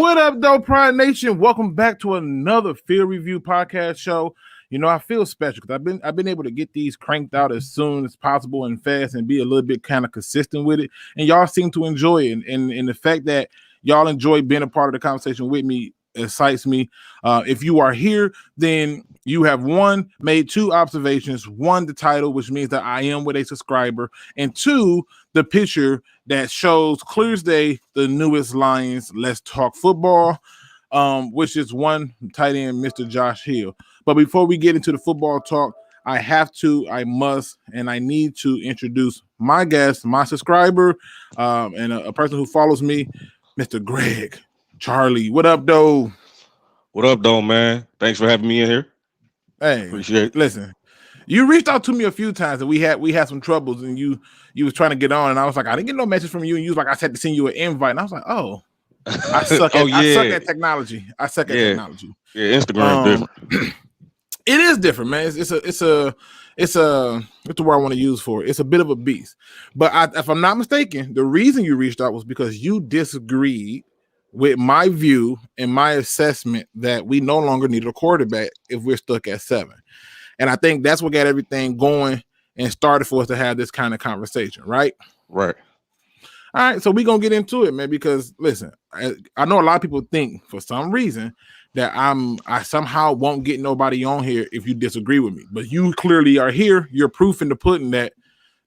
What up, though, Pride Nation? Welcome back to another Field Review podcast show. You know, I feel special because I've been able to get these cranked out as soon as possible and fast and be a little bit kind of consistent with it. And y'all seem to enjoy it. And the fact that y'all enjoy being a part of the conversation with me excites me. If you are here, then you have made two observations. One, the title, which means that I am with a subscriber, and two, the picture that shows clear as day the newest Lions Let's Talk Football, which is one tight end, Mr. Josh Hill. But before we get into the football talk, I must, and I need to introduce my guest, my subscriber, and a person who follows me, Mr. Greg Charlie. What up, though? What up, though, man? Thanks for having me in here. Hey, appreciate it. Listen, you reached out to me a few times, and we had some troubles, and you was trying to get on, and I was like, I didn't get no message from you, and you was like, I had to send you an invite, and I was like, oh, I suck at technology. I suck at technology. Yeah, Instagram different. It is different, man. It's what's the word I want to use for it? It's a bit of a beast. But if I'm not mistaken, the reason you reached out was because you disagreed with my view and my assessment that we no longer need a quarterback if we're stuck at 7. And I think that's what got everything going and started for us to have this kind of conversation, right? Right. All right, so we're going to get into it, man, because, listen, I know a lot of people think for some reason that I somehow won't get nobody on here if you disagree with me. But you clearly are here. You're proof in the pudding that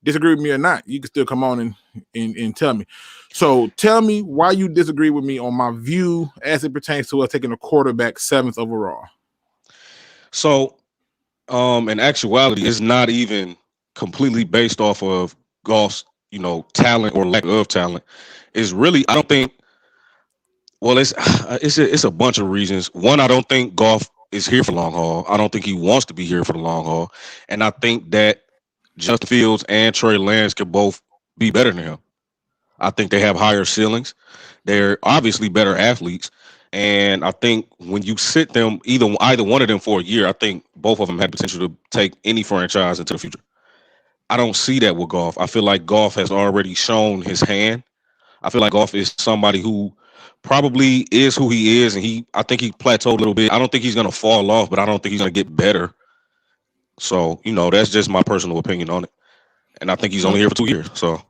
disagree with me or not, you can still come on and tell me. So tell me why you disagree with me on my view as it pertains to us taking a quarterback 7th overall. So in actuality, it's not even completely based off of Goff's, talent or lack of talent. It's really, I don't think, well, it's a bunch of reasons. One, I don't think Goff is here for the long haul. I don't think he wants to be here for the long haul. And I think that Justin Fields and Trey Lance could both be better than him. I think they have higher ceilings. They're obviously better athletes. And I think when you sit them, either one of them for a year, I think both of them have potential to take any franchise into the future. I don't see that with Goff. I feel like Goff has already shown his hand. I feel like Goff is somebody who probably is who he is, and I think he plateaued a little bit. I don't think he's going to fall off, but I don't think he's going to get better. So, that's just my personal opinion on it. And I think he's only here for 2 years. So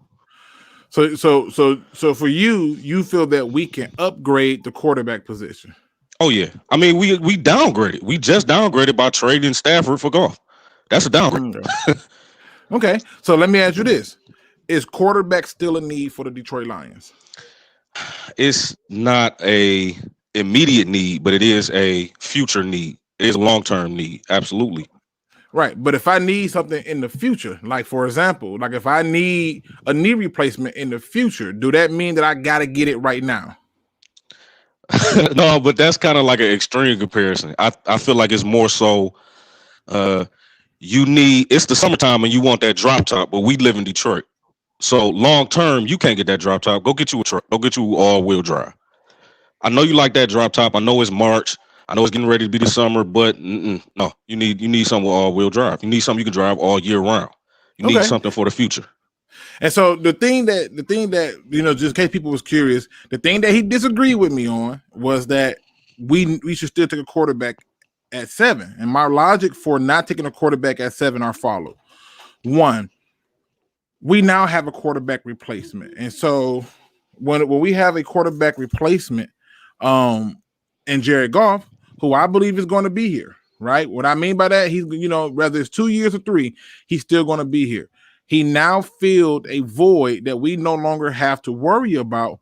for you feel that we can upgrade the quarterback position? Oh yeah. I mean, we downgraded. We just downgraded by trading Stafford for Goff. That's a downgrade. Okay. So let me ask you this. Is quarterback still a need for the Detroit Lions? It's not a immediate need, but it is a future need. It is a long-term need. Absolutely. Right. But if I need something in the future, like, for example, like if I need a knee replacement in the future, do that mean that I got to get it right now? No, but that's kind of like an extreme comparison. I feel like it's more so it's the summertime and you want that drop top, but we live in Detroit. So long term, you can't get that drop top. Go get you a truck. Go get you all-wheel drive. I know you like that drop top. I know it's March. I know it's getting ready to be the summer, but no, you need something with all-wheel drive. You need something you can drive all year round. You need something for the future. And so the thing that just in case people was curious, the thing that he disagreed with me on was that we should still take a quarterback at 7. And my logic for not taking a quarterback at 7 are followed. One, we now have a quarterback replacement, and so when we have a quarterback replacement, and Jared Goff, who I believe is going to be here, right? What I mean by that, he's, whether it's 2 years or 3, he's still going to be here. He now filled a void that we no longer have to worry about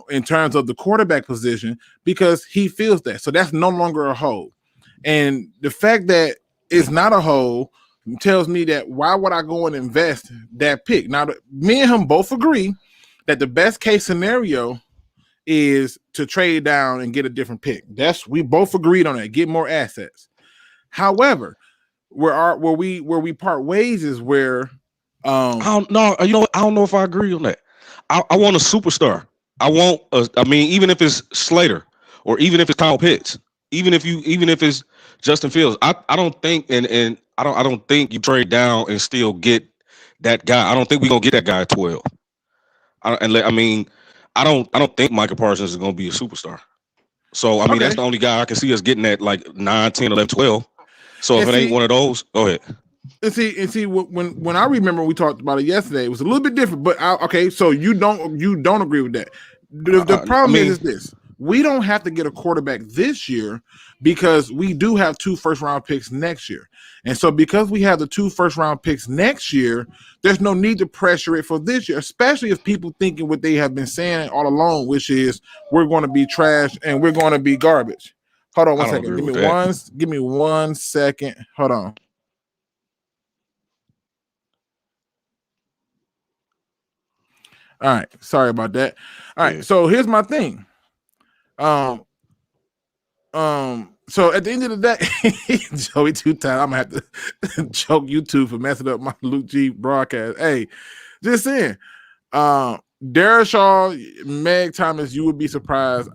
in terms of the quarterback position because he fills that. So that's no longer a hole. And the fact that it's not a hole tells me that why would I go and invest that pick? Now, me and him both agree that the best case scenario is to trade down and get a different pick. We both agreed on that. Get more assets. However, where we part ways is where I don't know. I don't know if I agree on that. I want a superstar. Even if it's Slater or even if it's Kyle Pitts, even if it's Justin Fields, I don't think and I don't think you trade down and still get that guy. I don't think we're gonna get that guy at 12. I don't think Micah Parsons is gonna be a superstar. So I mean, that's the only guy I can see us getting at like 9, 10, 11, 12. So if it ain't one of those, go ahead. And see, when I remember we talked about it yesterday, it was a little bit different. But okay, so you don't agree with that. The problem is this: we don't have to get a quarterback this year because we do have 2 first-round picks next year. And so because we have the 2 first-round picks next year, there's no need to pressure it for this year, especially if people thinking what they have been saying all along, which is we're going to be trash and we're going to be garbage. Hold on one second. Give me 1 second. Hold on. All right. Sorry about that. All right. So here's my thing. So at the end of the day, Joey 2 times, I'm gonna have to choke you two for messing up my Luke G broadcast. Hey, just saying. Darryl Shaw, Meg Thomas, you would be surprised.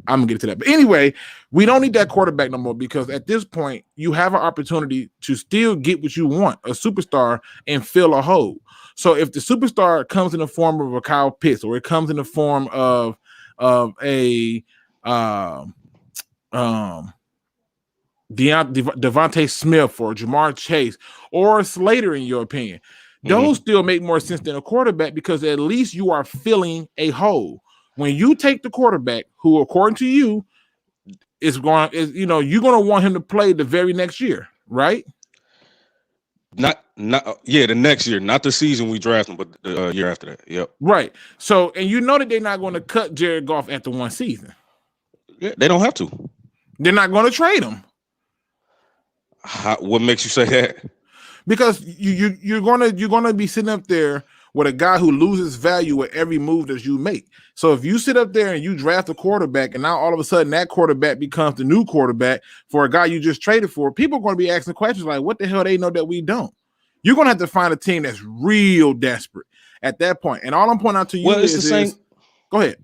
I'm gonna get to that. But anyway, we don't need that quarterback no more because at this point, you have an opportunity to still get what you want, a superstar, and fill a hole. So if the superstar comes in the form of a Kyle Pitts or it comes in the form of a Devontae Smith or Jamar Chase or Slater, in your opinion, those still make more sense than a quarterback because at least you are filling a hole. When you take the quarterback, who according to you you're going to want him to play the very next year, right? The next year, not the season we draft him, but the year after that. Yep. Right. So, and you know that they're not going to cut Jared Goff after 1 season. Yeah, they don't have to. They're not going to trade him. What makes you say that? Because you're gonna be sitting up there with a guy who loses value with every move that you make. So if you sit up there and you draft a quarterback, and now all of a sudden that quarterback becomes the new quarterback for a guy you just traded for, people are going to be asking questions like, "What the hell they know that we don't?" You're going to have to find a team that's real desperate at that point. And all I'm pointing out to you go ahead.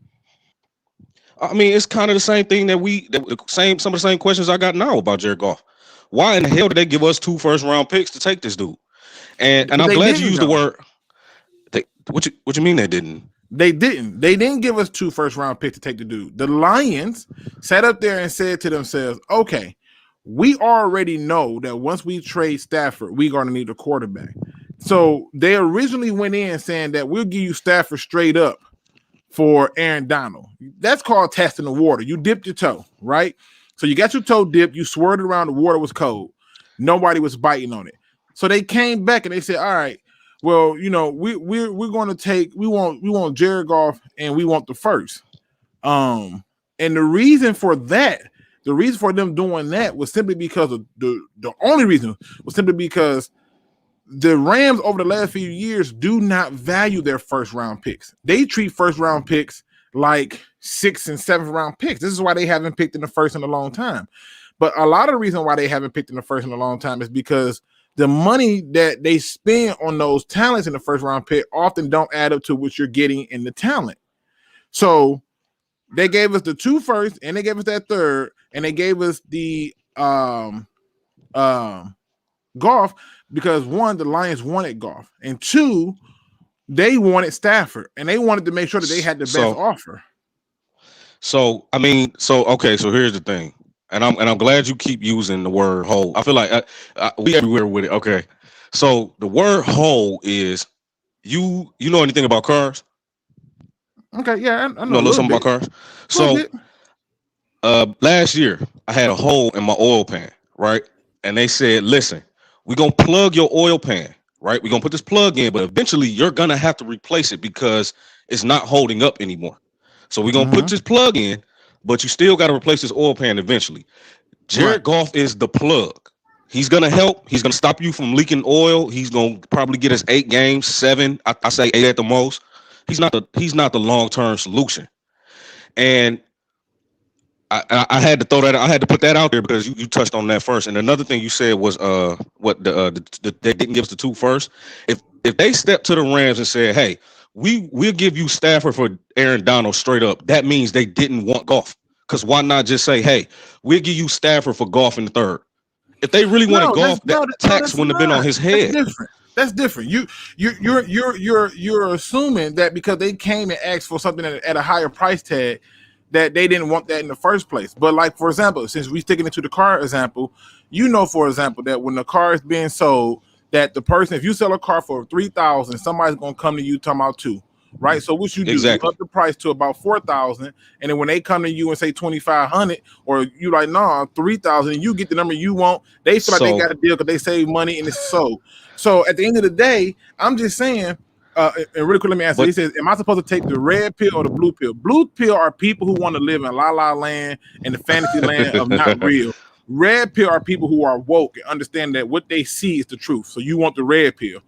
I mean, it's kind of the same thing some of the same questions I got now about Jared Goff. Why in the hell did they give us 2 first-round picks to take this dude? And I'm glad you used the word. What you mean they didn't? They didn't give us 2 first-round picks to take the dude. The Lions sat up there and said to themselves, okay, we already know that once we trade Stafford, we're going to need a quarterback. So they originally went in saying that we'll give you Stafford straight up for Aaron Donald. That's called testing the water. You dipped your toe, right? So you got your toe dipped, you swirled around, the water was cold. Nobody was biting on it. So they came back and they said, all right, well, we're going to take, we want Jared Goff and we want the first. And the reason for them doing that was simply because of the only reason was simply because the Rams over the last few years do not value their first round picks. They treat first round picks like 6th and 7th round picks. This is why they haven't picked in the first in a long time. But a lot of the reason why they haven't picked in the first in a long time is because the money that they spend on those talents in the first round pick often don't add up to what you're getting in the talent. So they gave us the 2 first, and they gave us that 3rd, and they gave us the Goff because 1, the Lions wanted Goff, and 2, they wanted Stafford, and they wanted to make sure that they had the best offer. So here's the thing. And I'm glad you keep using the word hole. I feel like we everywhere with it. Okay. So the word hole is you know anything about cars? Okay, yeah, I know a little something about cars. So last year I had a hole in my oil pan, right? And they said, listen, we're gonna plug your oil pan, right? We're gonna put this plug in, but eventually you're gonna have to replace it because it's not holding up anymore. So we're gonna put this plug in, but you still got to replace this oil pan eventually. Jared Goff is the plug. He's going to help. He's going to stop you from leaking oil. He's going to probably get us 8 games, 7. I say 8 at the most. He's not the long-term solution. And I had to throw that. I had to put that out there because you touched on that first. And another thing you said was they didn't give us the 2 first. If they stepped to the Rams and said, hey, we'll give you Stafford for Aaron Donald straight up, that means they didn't want Goff. Because why not just say, hey, we'll give you Stafford for Goff in the 3rd? If they really wanted Goff, that tax wouldn't have been on his head. That's different. You're assuming that because they came and asked for something at a higher price tag, that they didn't want that in the first place. But like, for example, since we sticking into the car example, for example, that when the car is being sold, that the person, if you sell a car for $3,000, somebody's gonna come to you talking about $2,000. Right, so what you do, exactly. You up the price to about $4,000, and then when they come to you and say $2,500, or you like, nah, $3,000, and you get the number you want, they feel like they got a deal because they save money and it's sold. So at the end of the day, I'm just saying, and really quick, let me answer. He says, am I supposed to take the red pill or the blue pill? Blue pill are people who want to live in la la land and the fantasy land of not real. Red pill are people who are woke and understand that what they see is the truth. So you want the red pill.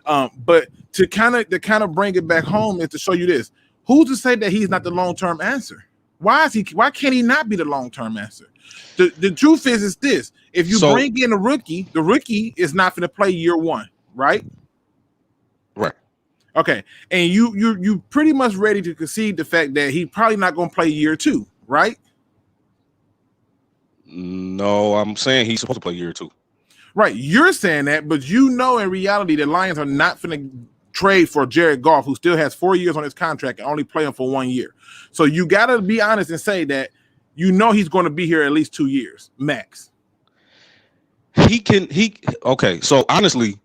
But to kind of bring it back home is to show you this. Who's to say that he's not the long-term answer? Why can't he not be the long-term answer? The truth is this. If you bring in the rookie is not going to play year one, right? Right. Okay. And you pretty much ready to concede the fact that he probably not going to play year two, right? No, I'm saying he's supposed to play year two. Right. You're saying that, but in reality, the Lions are not going to trade for Jared Goff, who still has 4 years on his contract and only play him for 1 year. So you got to be honest and say that he's going to be here at least 2 years max. Okay. So honestly,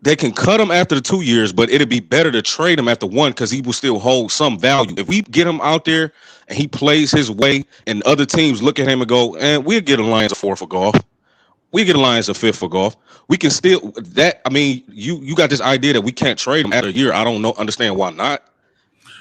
they can cut him after the 2 years, but it'd be better to trade him after one because he will still hold some value. If we get him out there and he plays his way and other teams look at him and go, and we'll get a Lions a 4 for Goff. We get a Lions a 5th for Goff. We can still that. I mean, you got this idea that we can't trade him after a year. I don't understand why not.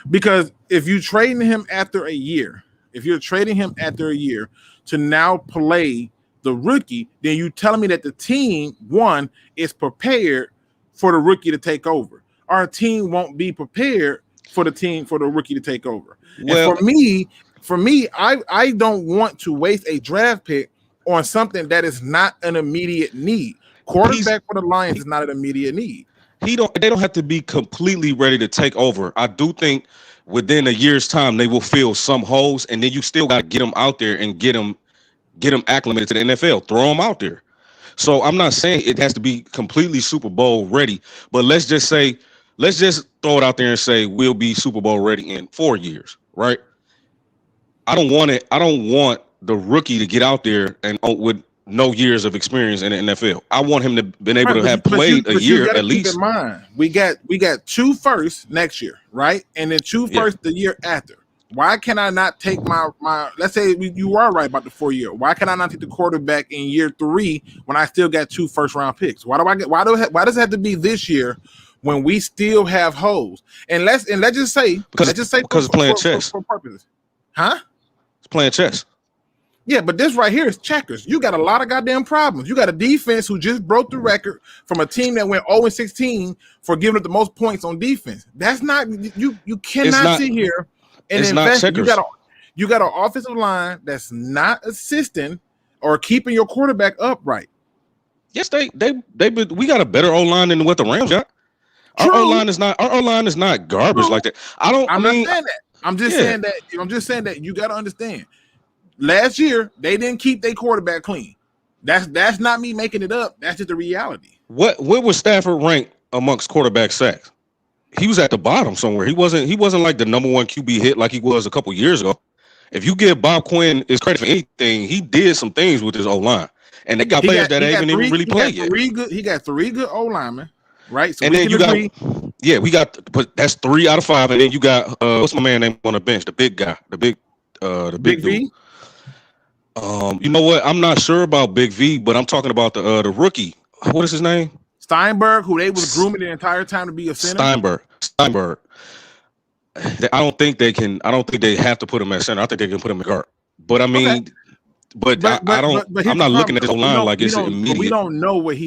Because if you trading him after a year, to now play the rookie, then you telling me that the team one is prepared for the rookie to take over. Our team won't be prepared for the rookie to take over. Well, and for me, I don't want to waste a draft pick on something that is not an immediate need. Quarterback for the Lions is not an immediate need. They don't have to be completely ready to take over. I do think within a year's time they will fill some holes, and then you still got to get them out there and get them acclimated to the NFL. Throw them out there. So I'm not saying it has to be completely Super Bowl ready, but let's just throw it out there and say we'll be Super Bowl ready in 4 years, right? I don't want the rookie to get out there and with no years of experience in the NFL. I want him to been able to have played a year at least. Keep in mind, we got 2 firsts next year, right? And then 2 firsts the year after. Why can I not take my let's say you are right about the 4 year. Why can I not take the quarterback in year 3 when I still got 2 first round picks? Why does it have to be this year when we still have holes? And let's just say because it's playing chess for purposes. Huh? It's playing chess. Yeah, but this right here is checkers. You got a lot of goddamn problems. You got a defense who just broke the record from a team that went 0-16 for giving up the most points on defense. That's not you cannot sit here and invest. You got an offensive line that's not assisting or keeping your quarterback upright. Yes, we got a better O-line than what the Rams got. Our O-line is not garbage like that. I'm not saying that. I'm just saying that you got to understand. Last year, they didn't keep their quarterback clean. That's not me making it up. That's just the reality. Where was Stafford ranked amongst quarterback sacks? He was at the bottom somewhere. He wasn't like the number 1 QB hit like he was a couple years ago. If you give Bob Quinn his credit for anything, he did some things with his O-line. And they got players that haven't even really played yet. He got 3 good O-linemen, right? So and then but that's 3 out of 5. And then you got what's my man name on the bench? The big guy, the big V. You know what? I'm not sure about Big V, but I'm talking about the rookie. What is his name? Steinberg, who they was grooming the entire time to be a center. Steinberg. I don't think they have to put him at center. I think they can put him at guard. But I mean, I'm not looking at this line like it's immediate. We don't know if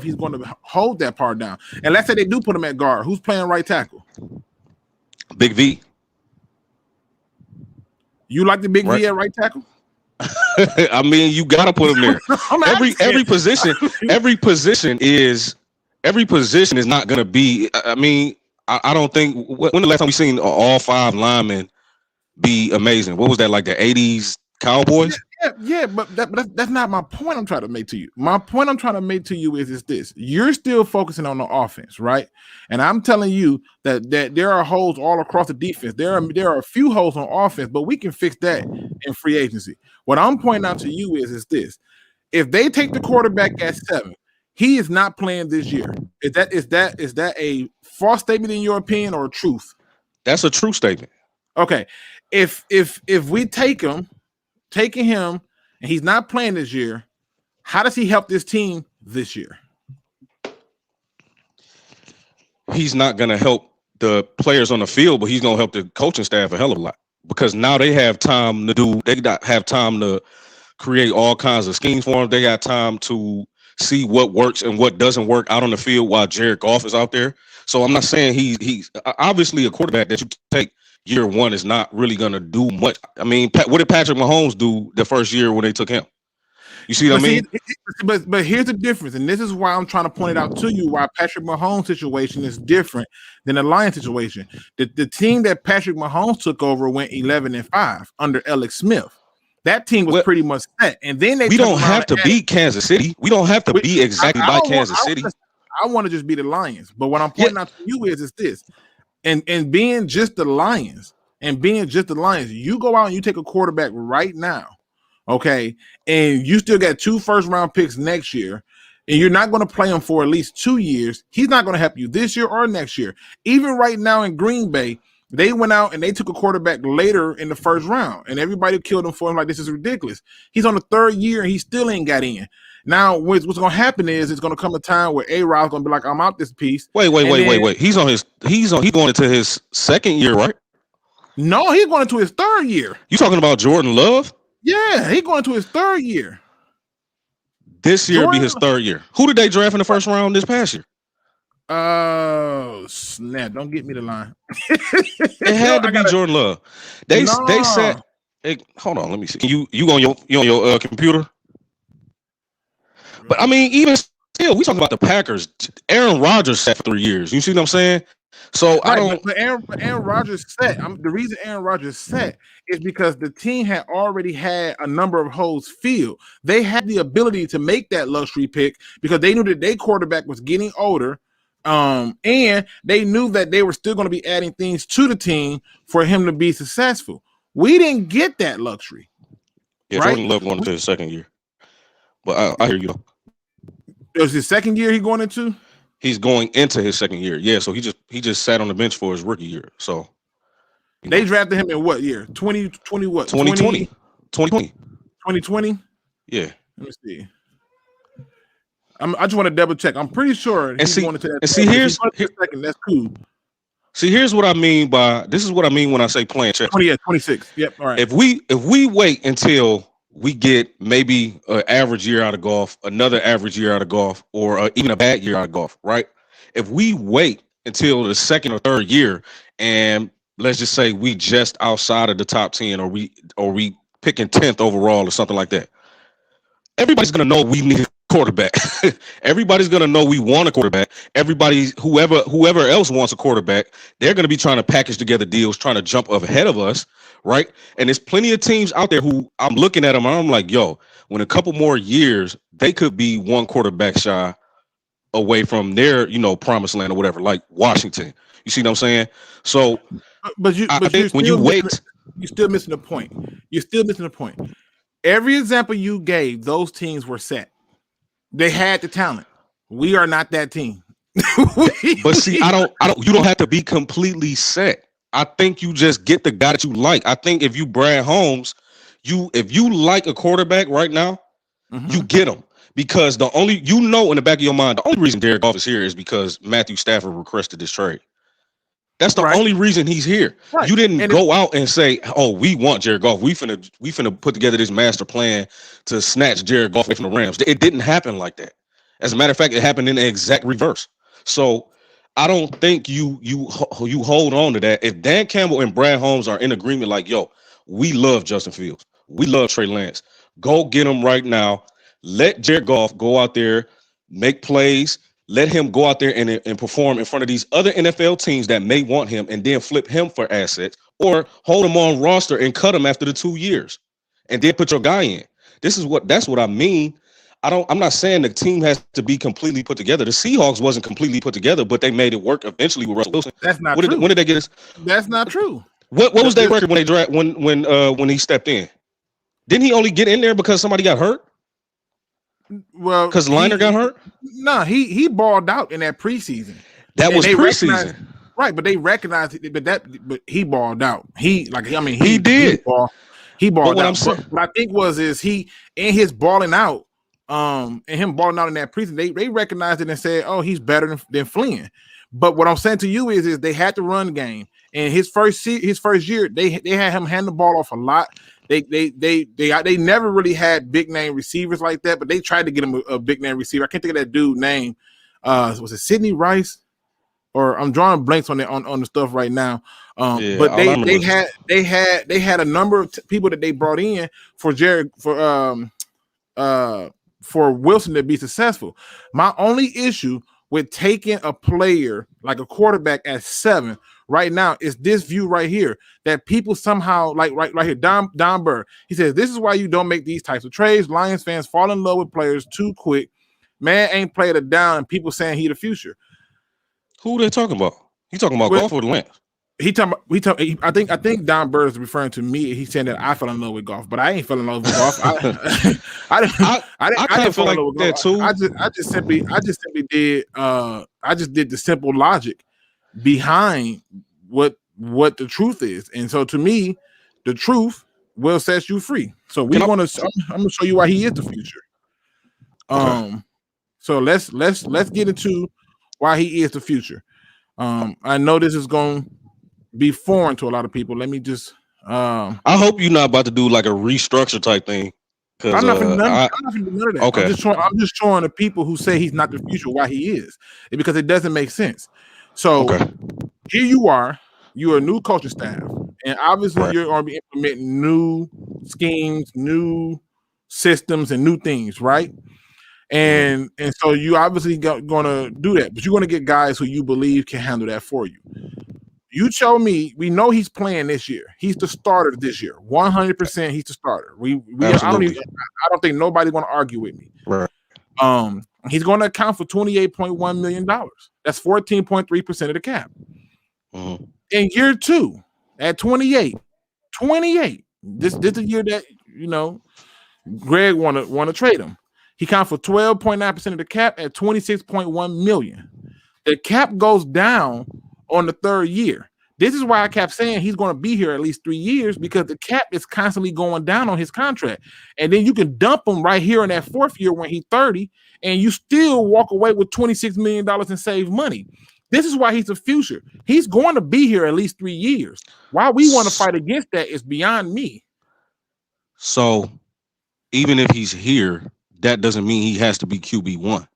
he's going to hold that part down. And let's say they do put him at guard. Who's playing right tackle? Big V. You like the Big V at right tackle? I mean, you gotta put him there. every position is not gonna be. I mean, I don't think when the last time we seen all 5 linemen be amazing. What was that, like the 80s Cowboys? Yeah, but that's not my point I'm trying to make to you. My point I'm trying to make to you is this. You're still focusing on the offense, right? And I'm telling you that there are holes all across the defense. There are a few holes on offense, but we can fix that in free agency. What I'm pointing out to you is this. If they take the quarterback at 7, he is not playing this year. Is that a false statement in your opinion or a truth? That's a true statement. Okay. If we taking him and he's not playing this year, how does he help this team this year? He's not going to help the players on the field, but he's going to help the coaching staff a hell of a lot, because now they have time to have time to create all kinds of schemes for him. They got time to see what works and what doesn't work out on the field while Jared Goff is out there. So I'm not saying he's obviously a quarterback that you take year one is not really going to do much. I mean, what did Patrick Mahomes do the first year when they took him? You see what I mean? But here's the difference, and this is why I'm trying to point it out to you, why Patrick Mahomes' situation is different than the Lions situation. The team that Patrick Mahomes took over went 11-5 under Alex Smith. That team was pretty much set. And then we don't have to beat Kansas City. We don't have to be exactly like Kansas City. I want to just be the Lions. But what I'm pointing out to you is this. And being just the Lions, you go out and you take a quarterback right now, okay, and you still got 2 first-round picks next year, and you're not going to play him for at least 2 years. He's not going to help you this year or next year. Even right now in Green Bay, they went out and they took a quarterback later in the first round, and everybody killed him for him like this is ridiculous. He's on the 3rd year, and he still ain't got in. Now, what's going to happen is it's going to come a time where A-Rod's going to be like, I'm out this piece. Wait. He's going into his 2nd year, right? No, he's going into his 3rd year. You talking about Jordan Love? Yeah, he's going into his 3rd year. This year be his 3rd year. Who did they draft in the first round this past year? Oh, snap. Don't get me the line. It had to be Jordan Love. They said, hey, hold on, let me see. You on your computer? But I mean, even still, we talking about the Packers. Aaron Rodgers sat for 3 years. You see what I'm saying? So I don't. But Aaron Rodgers sat. The reason Aaron Rodgers sat is because the team had already had a number of holes filled. They had the ability to make that luxury pick because they knew that their quarterback was getting older, and they knew that they were still going to be adding things to the team for him to be successful. We didn't get that luxury. Yeah, right? Jordan Love going into his 2nd year. But I hear you. It was his 2nd year he going into? He's going into his 2nd year. Yeah, so he just sat on the bench for his rookie year. So they drafted him in what year? 2020 what? 2020. 2020? Yeah. Let me see. I just want to double check. I'm pretty sure he's going into that. And see, here's that's cool. See, here's what I mean this is what I mean when I say playing chess. 26. Yep. All right. If we wait until we get maybe an average year out of golf, another average year out of golf, or even a bad year out of golf, right? If we wait until the 2nd or 3rd year, and let's just say we just outside of the top 10, or we picking 10th overall or something like that, everybody's gonna know we need a quarterback. Everybody's gonna know we want a quarterback. Whoever else wants a quarterback, they're gonna be trying to package together deals, trying to jump ahead of us. Right. And there's plenty of teams out there who I'm looking at them and I'm like, yo, when a couple more years, they could be one quarterback shy away from their, promised land or whatever, like Washington. You see what I'm saying? So, but when you wait, you're still missing the point. You're still missing the point. Every example you gave, those teams were set. They had the talent. We are not that team. But see, you don't have to be completely set. I think you just get the guy that you like. I think if you Brad Holmes, if you like a quarterback right now, you get him. Because in the back of your mind, the only reason Jared Goff is here is because Matthew Stafford requested this trade. That's the only reason he's here. Right. You didn't go out and say, "Oh, we want Jared Goff. We finna put together this master plan to snatch Jared Goff away from the Rams." It didn't happen like that. As a matter of fact, it happened in the exact reverse. So I don't think you hold on to that. If Dan Campbell and Brad Holmes are in agreement, like, yo, we love Justin Fields, we love Trey Lance, go get him right now. Let Jared Goff go out there, make plays. Let him go out there and perform in front of these other NFL teams that may want him, and then flip him for assets, or hold him on roster and cut him after the 2 years, and then put your guy in. That's what I mean. I'm not saying the team has to be completely put together. The Seahawks wasn't completely put together, but they made it work eventually with Russell Wilson. That's not true. When did they get us? That's not true. What was their record when they draft when he stepped in? Didn't he only get in there because somebody got hurt? Well, because Liner got hurt. No, he balled out in that preseason. That was preseason, right? But they recognized it. But he balled out. He did. He balled out. What I think is he in his balling out, and him balling out in that preseason, they recognized it and said, "Oh, he's better than Flynn." But what I'm saying to you is they had to run game. And his first year, they had him hand the ball off a lot. They never really had big name receivers like that, but they tried to get him a big name receiver. I can't think of that dude name. Was it Sidney Rice? Or I'm drawing blanks on the stuff right now. But they had a number of people that they brought in for Wilson to be successful. My only issue with taking a player like a quarterback at 7 right now is this view right here that people somehow like right here. Don Burr, he says this is why you don't make these types of trades. Lions fans fall in love with players too quick. Man ain't played it down, and people saying he the future. Who they talking about? He talking about golf or the Lance? I think Don Burr is referring to me. He's saying that I fell in love with golf, but I ain't fell in love with golf. I didn't feel like that too. I just simply did the simple logic behind what the truth is, and so to me, the truth will set you free. So I'm gonna show you why he is the future. Okay. So let's get into why he is the future. I know this is going to be foreign to a lot of people. Let me just. I hope you're not about to do like a restructure type thing. I'm not going to do none of that. Okay. I'm just showing the people who say he's not the future why he is, because it doesn't make sense. So here you are. You're a new coaching staff, and obviously you're going to be implementing new schemes, new systems, and new things, right? And so you obviously going to do that, but you're going to get guys who you believe can handle that for you. You tell me, we know he's playing this year. He's the starter this year. 100% he's the starter. I don't think nobody's going to argue with me. Right. He's going to account for $28.1 million. That's 14.3% of the cap. Mm-hmm. In year 2, at 28. This is the year that, Greg want to trade him. He counts for 12.9% of the cap at $26.1 million. The cap goes down on the 3rd year. This is why I kept saying he's going to be here at least 3 years, because the cap is constantly going down on his contract. And then you can dump him right here in that 4th year when he's 30, and you still walk away with $26 million and save money. This is why he's the future. He's going to be here at least 3 years. Why we want to fight against that is beyond me. So even if he's here, that doesn't mean he has to be QB1.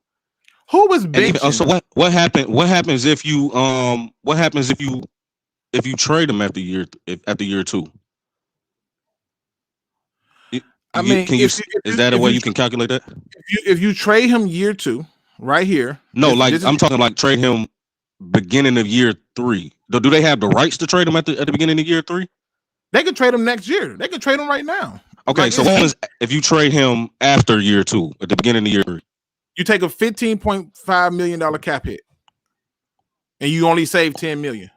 Who was benching? So what happened? What happens if you trade him after year 2? Is that a way you can calculate that? If you trade him year 2, right here. No, I'm talking like trade him beginning of year 3. Do they have the rights to trade him at the beginning of year 3? They could trade him next year. They could trade him right now. Okay, so if you trade him after year 2, at the beginning of year 3, you take a $15.5 million cap hit, and you only save $10 million.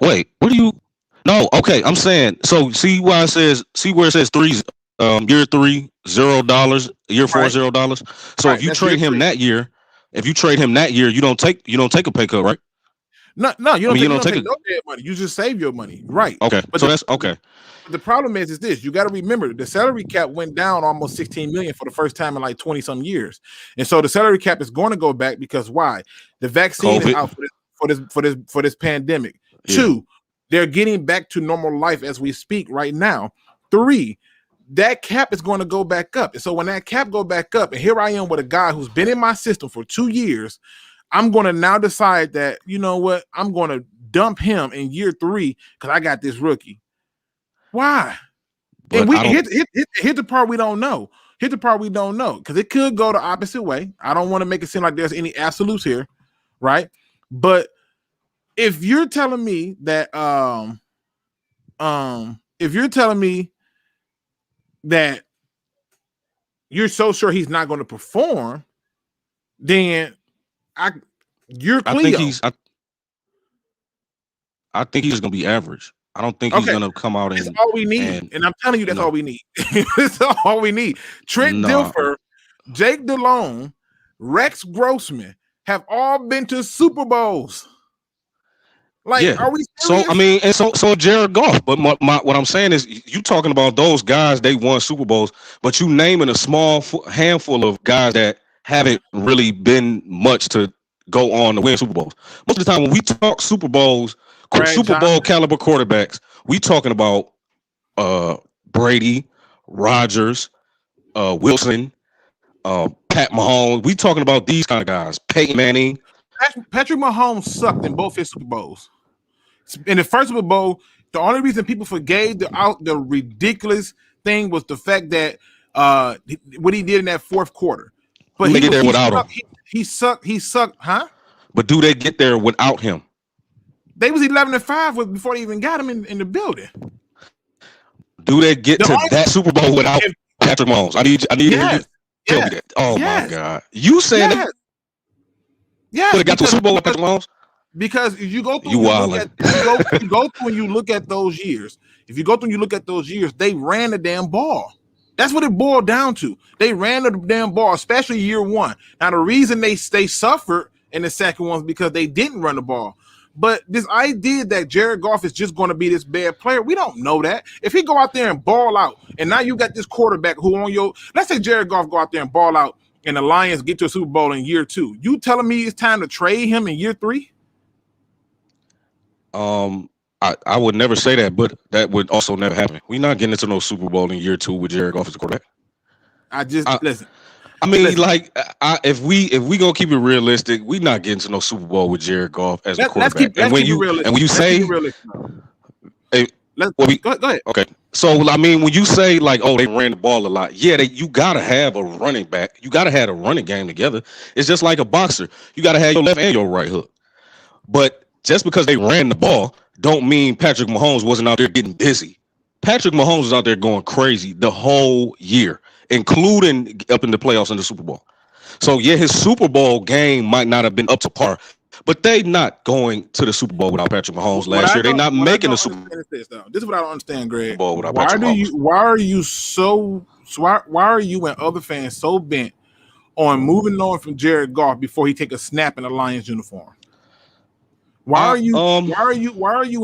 Wait, what do you? No, okay, I'm saying. So see where it says 3, year 3, $0, year 4, $0. So if you trade him that year, you don't take a pay cut, right? No, you don't take no dead money. You just save your money, right? Okay, but so that's okay. The problem is this: you got to remember the salary cap went down almost $16 million for the first time in like 20 some years, and so the salary cap is going to go back because why? The vaccine is out for this pandemic. Yeah. 2, they're getting back to normal life as we speak right now. 3, that cap is going to go back up, and so when that cap go back up, and here I am with a guy who's been in my system for 2 years. I'm going to now decide that, you know what, I'm going to dump him in year 3 because I got this rookie. Why? And we hit the part we don't know. Hit the part we don't know, because it could go the opposite way. I don't want to make it seem like there's any absolutes here, right? But if you're telling me that, if you're telling me that you're so sure he's not going to perform, then you're Cleo. I think he's going to be average. I don't think he's going to come out and... That's all we need. And I'm telling you, that's all we need. That's all we need. Trent Dilfer, Jake Delhomme, Rex Grossman have all been to Super Bowls. Like, are we serious? So, I mean, and so Jared Goff. But what I'm saying is, you talking about those guys, they won Super Bowls, but you naming a small handful of guys that haven't really been much to go on to win Super Bowls. Most of the time when we talk Super Bowls, Super Bowl caliber quarterbacks, we talking about Brady, Rodgers, Wilson, Pat Mahomes. We talking about these kind of guys. Peyton Manning. Patrick Mahomes sucked in both his Super Bowls. In the first Super Bowl, the only reason people forgave the ridiculous thing was the fact that what he did in that fourth quarter. But he sucked, huh? But do they get there without him? They was 11-5 before they even got him in the building. Do they get to that Super Bowl without Patrick Mahomes? I need you to tell me that. Oh my God. You said that? Yeah. But it got to the Super Bowl with Patrick Mahomes? Because if you go through you go through and you look at those years, they ran the damn ball. That's what it boiled down to. They ran the damn ball, especially year one. Now, the reason they suffered in the second one is because they didn't run the ball. But this idea that Jared Goff is just going to be this bad player, we don't know that. If he go out there and ball out, and now you got this quarterback who let's say Jared Goff go out there and ball out, and the Lions get to a Super Bowl in year 2. You telling me it's time to trade him in year 3? I would never say that, but that would also never happen. We're not getting into no Super Bowl in year 2 with Jared Goff as a quarterback. Listen. I mean, if we gonna keep it realistic, we're not getting to no Super Bowl with Jared Goff as a quarterback. Go ahead. Okay. So I mean, when you say like, oh, they ran the ball a lot, you gotta have a running back. You gotta have a running game together. It's just like a boxer. You gotta have your left and your right hook. But just because they ran the ball, don't mean Patrick Mahomes wasn't out there getting busy. Patrick Mahomes was out there going crazy the whole year, including up in the playoffs and the Super Bowl. So his Super Bowl game might not have been up to par, but they not going to the Super Bowl without Patrick Mahomes last year. They're not making the Super Bowl. This is what I don't understand, Greg. Why are you and other fans so bent on moving on from Jared Goff before he take a snap in a Lions uniform? Why are you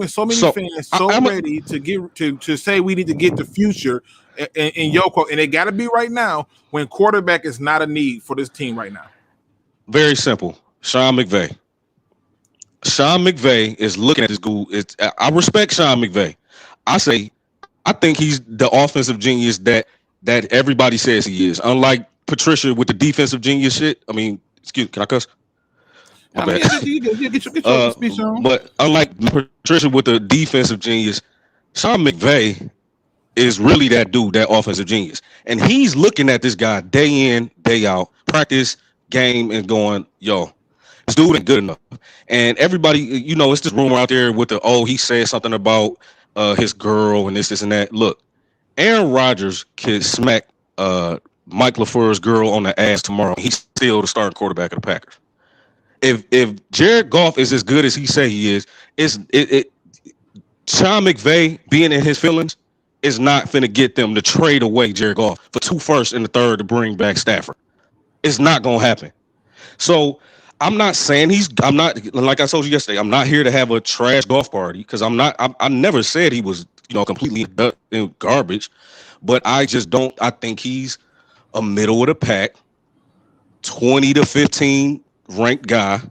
and so many fans ready to say we need to get the future in Yoko, and it got to be right now when quarterback is not a need for this team right now? Very simple. Sean McVay. Sean McVay is looking at this dude. I respect Sean McVay. I think he's the offensive genius that everybody says he is. Unlike Patricia with the defensive genius shit. I mean, can I cuss? Get your speech on. But unlike Patricia with the defensive genius, Sean McVay is really that dude, that offensive genius. And he's looking at this guy day in, day out, practice, game, and going, yo, this dude ain't good enough. And everybody, it's this rumor out there with he said something about his girl and this and that. Look, Aaron Rodgers could smack Mike LaFleur's girl on the ass tomorrow. He's still the starting quarterback of the Packers. If Jared Goff is as good as he say he is, Sean McVay being in his feelings is not finna get them to trade away Jared Goff for 2 firsts and the 3rd to bring back Stafford. It's not gonna happen. So I'm not saying I'm not, like I told you yesterday, I'm not here to have a trash golf party because I never said he was completely garbage, but I think he's a middle of the pack, 20 to 15 ranked guy,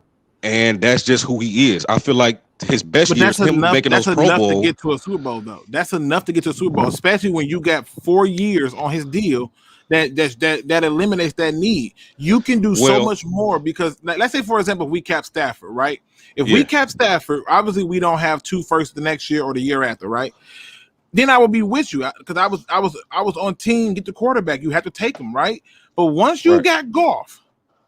and that's just who he is. I feel like his best year is him making those Pro Bowl. That's enough to get to a Super Bowl, though. That's enough to get to a Super Bowl, especially when you got 4 years on his deal. That eliminates that need. You can do so much more because, let's say, for example, we cap Stafford, right? If we cap Stafford, obviously we don't have 2 firsts the next year or the year after, right? Then I will be with you because I was on team get the quarterback. You have to take him, right? But once you got Goff.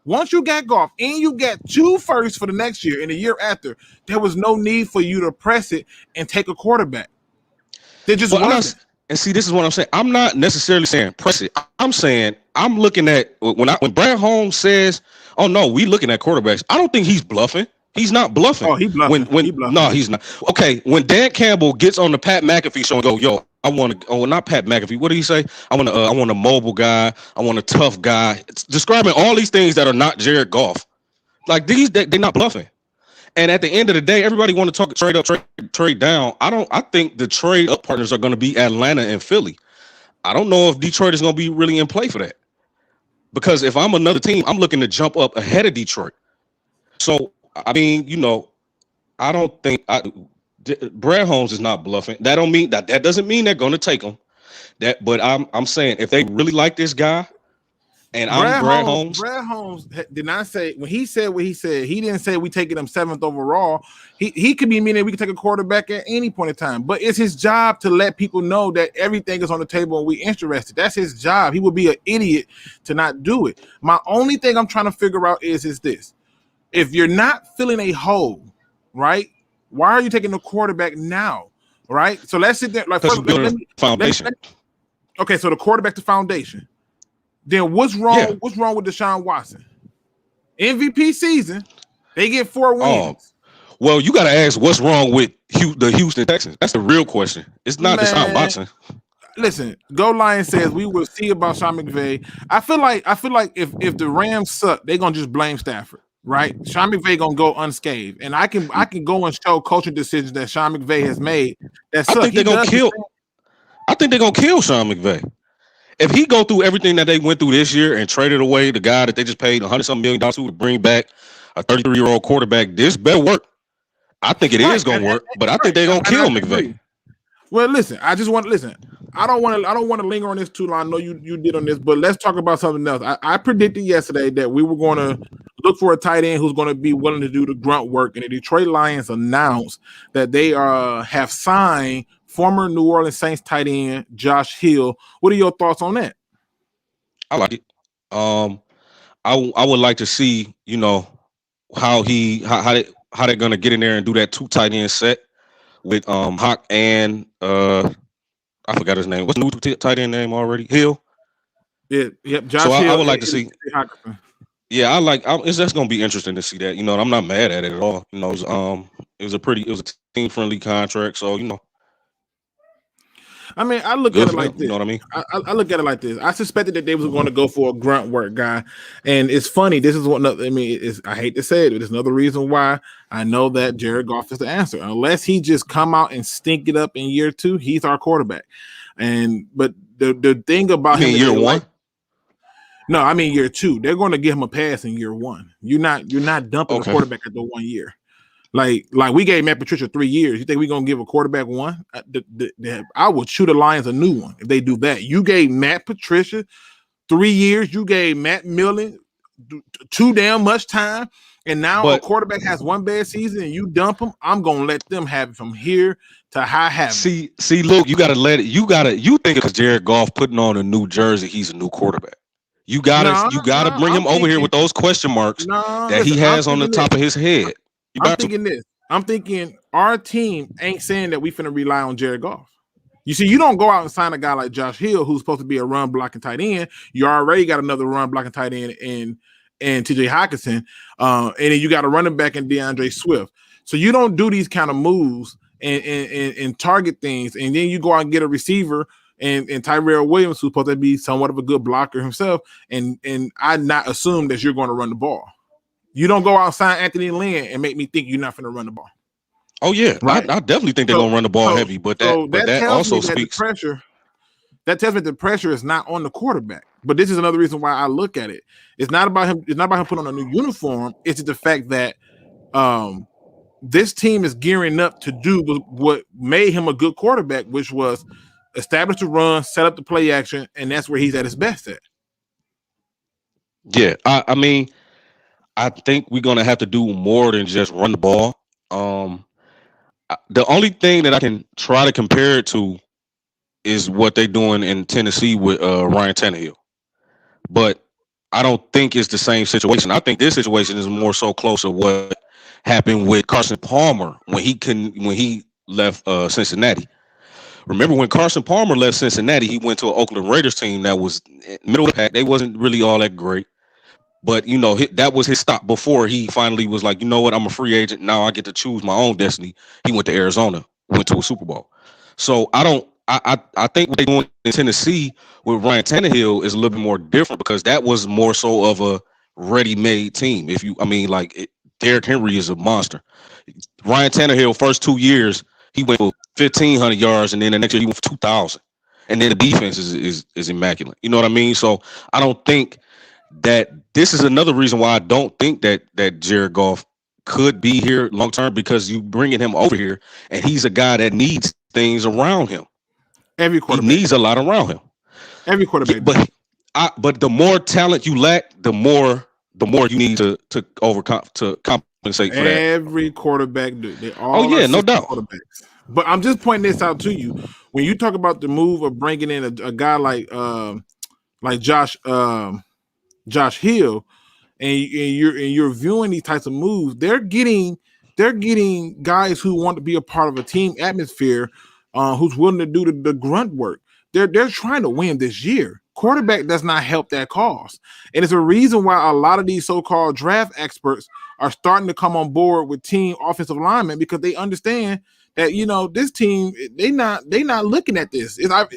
Once you got Goff and you got 2 firsts for the next year and the year after, there was no need for you to press it and take a quarterback. There just wasn't. And see, this is what I'm saying. I'm not necessarily saying press it. I'm saying I'm looking at when Brad Holmes says, "Oh no, we looking at quarterbacks." I don't think he's bluffing. He's not bluffing. Oh, he bluffing. No, he's not. Okay, when Dan Campbell gets on the Pat McAfee show and go, "Yo, I want to." Oh, not Pat McAfee. What did he say? I want a mobile guy. I want a tough guy. It's describing all these things that are not Jared Goff. Like they're not bluffing. And at the end of the day, everybody want to talk trade up, trade down. I think the trade up partners are going to be Atlanta and Philly. I don't know if Detroit is going to be really in play for that. Because if I'm another team, I'm looking to jump up ahead of Detroit. So, I mean, I don't think Brad Holmes is not bluffing. That doesn't mean they're going to take him. But I'm saying if they really like this guy, and I'm Brad Holmes. Brad Holmes did not say when he said what he said. He didn't say we taking him 7th overall. He could be meaning we can take a quarterback at any point in time. But it's his job to let people know that everything is on the table and we interested. That's his job. He would be an idiot to not do it. My only thing I'm trying to figure out is this: if you're not filling a hole, right? Why are you taking the quarterback now? Right? So let's sit there. Like first, foundation. Okay, so the quarterback to foundation. Then what's wrong? Yeah. What's wrong with Deshaun Watson? MVP season, they get 4 wins. Well, you got to ask what's wrong with the Houston Texans. That's the real question. It's not Deshaun Watson. Listen, Go Lions says we will see about Sean McVay. I feel like if the Rams suck, they're gonna just blame Stafford, right? Sean McVay gonna go unscathed, and I can go and show coaching decisions that Sean McVay has made that suck. I think they're gonna kill Sean McVay. If he go through everything that they went through this year and traded away the guy that they just paid $100-something million to bring back a 33-year-old quarterback, this better work. I think it is going to work, but I think they're going to kill McVay. Well, listen, I don't want to linger on this too long. I know you did on this, but let's talk about something else. I predicted yesterday that we were going to look for a tight end who's going to be willing to do the grunt work, and the Detroit Lions announced that they have signed former New Orleans Saints tight end Josh Hill. What are your thoughts on that? I like it. I would like to see, how they're gonna get in there and do that 2 tight end set with Hawk and I forgot his name. What's the new tight end name already? Hill. Yeah, yep. Josh so Hill. I would like to see. Yeah, it's just gonna be interesting to see that. I'm not mad at it at all. It was a team friendly contract, so I mean, I look at it like this. You know what I mean? I look at it like this. I suspected that they was going to go for a grunt work guy, and it's funny. This is what I mean. I hate to say it, but it's another reason why I know that Jared Goff is the answer. Unless he just come out and stink it up in year 2, he's our quarterback. But the thing about him, year 1. No, I mean year 2. They're going to give him a pass in year 1. You're not dumping a quarterback at the 1 year. Like we gave Matt Patricia 3 years. You think we're gonna give a quarterback 1? I would shoot the Lions a new one if they do that. You gave Matt Patricia 3 years. You gave Matt Millen too damn much time, and now a quarterback has 1 bad season and you dump him. I'm gonna let them have it from here to high heaven. See, Luke, you gotta let it. You think because Jared Goff putting on a new jersey, he's a new quarterback. You gotta bring him over here with those question marks that he has on the top of his head. I'm thinking our team ain't saying that we finna rely on Jared Goff. You see, you don't go out and sign a guy like Josh Hill, who's supposed to be a run blocking tight end. You already got another run blocking tight end in TJ Hockenson, and then you got a running back in DeAndre Swift. So you don't do these kind of moves and target things, and then you go out and get a receiver and Tyrell Williams, who's supposed to be somewhat of a good blocker himself, and I not assume that you're going to run the ball. You don't go out and sign Anthony Lynn and make me think you're not going to run the ball. Oh yeah, right? I definitely think they're going to run the ball heavy, but that also speaks. That tells me the pressure is not on the quarterback. But this is another reason why I look at it. It's not about him. It's not about him putting on a new uniform. It's just the fact that this team is gearing up to do what made him a good quarterback, which was establish the run, set up the play action, and that's where he's at his best at. Yeah, I mean, I think we're going to have to do more than just run the ball. The only thing that I can try to compare it to is what they're doing in Tennessee with Ryan Tannehill. But I don't think it's the same situation. I think this situation is more so close to what happened with Carson Palmer when he left Cincinnati. Remember when Carson Palmer left Cincinnati, he went to an Oakland Raiders team that was middle of the pack. They wasn't really all that great. But, that was his stop before he finally was like, you know what, I'm a free agent. Now I get to choose my own destiny. He went to Arizona, went to a Super Bowl. So I think what they're doing in Tennessee with Ryan Tannehill is a little bit more different because that was more so of a ready-made team. Derrick Henry is a monster. Ryan Tannehill, first 2 years, he went for 1,500 yards, and then the next year he went for 2,000. And then the defense is immaculate. You know what I mean? So I don't think that this is another reason why I don't think that Jared Goff could be here long term, because you bringing him over here and he's a guy that needs things around him. Every quarterback needs a lot around him. Every quarterback, but the more talent you lack, the more you need to compensate for that. Every quarterback do. They all no doubt. Quarterbacks. But I'm just pointing this out to you. When you talk about the move of bringing in a guy like Josh Hill, and you're viewing these types of moves, they're getting guys who want to be a part of a team atmosphere, who's willing to do the grunt work. They're trying to win this year. Quarterback does not help that cause, and it's a reason why a lot of these so-called draft experts are starting to come on board with team offensive linemen, because they understand that this team, they not looking at this. I'm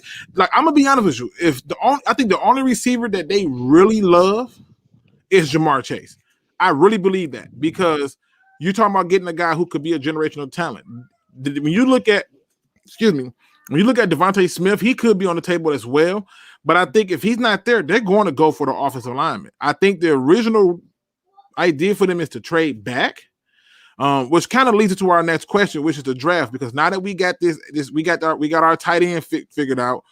gonna be honest with you. I think the only receiver that they really love is Jamar Chase. I really believe that, because you're talking about getting a guy who could be a generational talent. When you look at Devontae Smith, he could be on the table as well. But I think if he's not there, they're going to go for the offensive lineman. I think the original idea for them is to trade back. Which kind of leads us to our next question, which is the draft. Because now that we got we got our tight end figured out,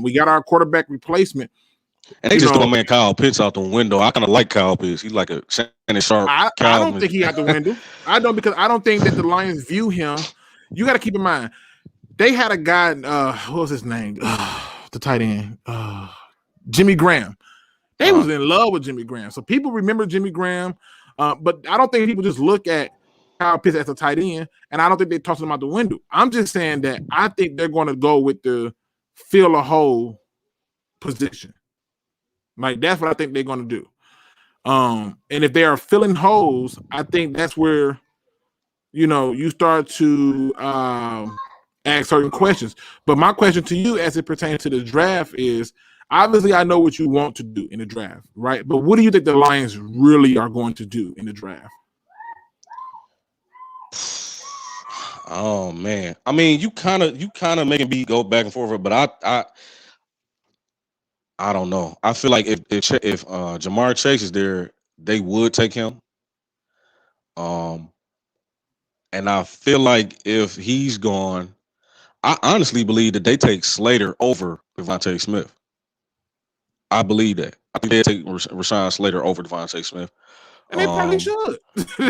we got our quarterback replacement, and they just threw my man Kyle Pitts out the window. I kind of like Kyle Pitts. He's like a Shannon Sharp. I don't think he out the window. I don't, because I don't think that the Lions view him. You got to keep in mind, they had a guy. What was his name? The tight end, Jimmy Graham. They was in love with Jimmy Graham, so people remember Jimmy Graham. But I don't think people just look at Kyle Pitts as a tight end, and I don't think they toss him out the window. I'm just saying that I think they're going to go with the fill a hole position. Like, that's what I think they're going to do. And if they are filling holes, I think that's where, you start to ask certain questions. But my question to you as it pertains to the draft is, obviously, I know what you want to do in the draft, right? But what do you think the Lions really are going to do in the draft? Oh man, I mean, you kind of making me go back and forth, but I don't know. I feel like if Jamar Chase is there, they would take him. And I feel like if he's gone, I honestly believe that they take Slater over Devontae Smith. I believe that. I think they take Rashawn Slater over Devontae Smith. And they probably should.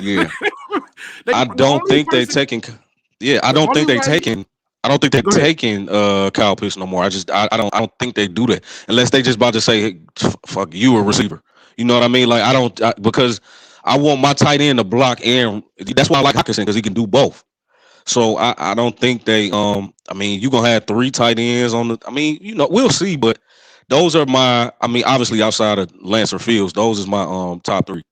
Yeah. I don't think they're taking Kyle Pitts no more. I don't think they do that unless they just about to say, hey, fuck you, a receiver. You know what I mean? Like, because I want my tight end to block, and that's why I like Hockenson, because he can do both. So I don't think they you're gonna have 3 tight ends on the we'll see, but those are obviously outside of Lancer Fields, those is my top 3.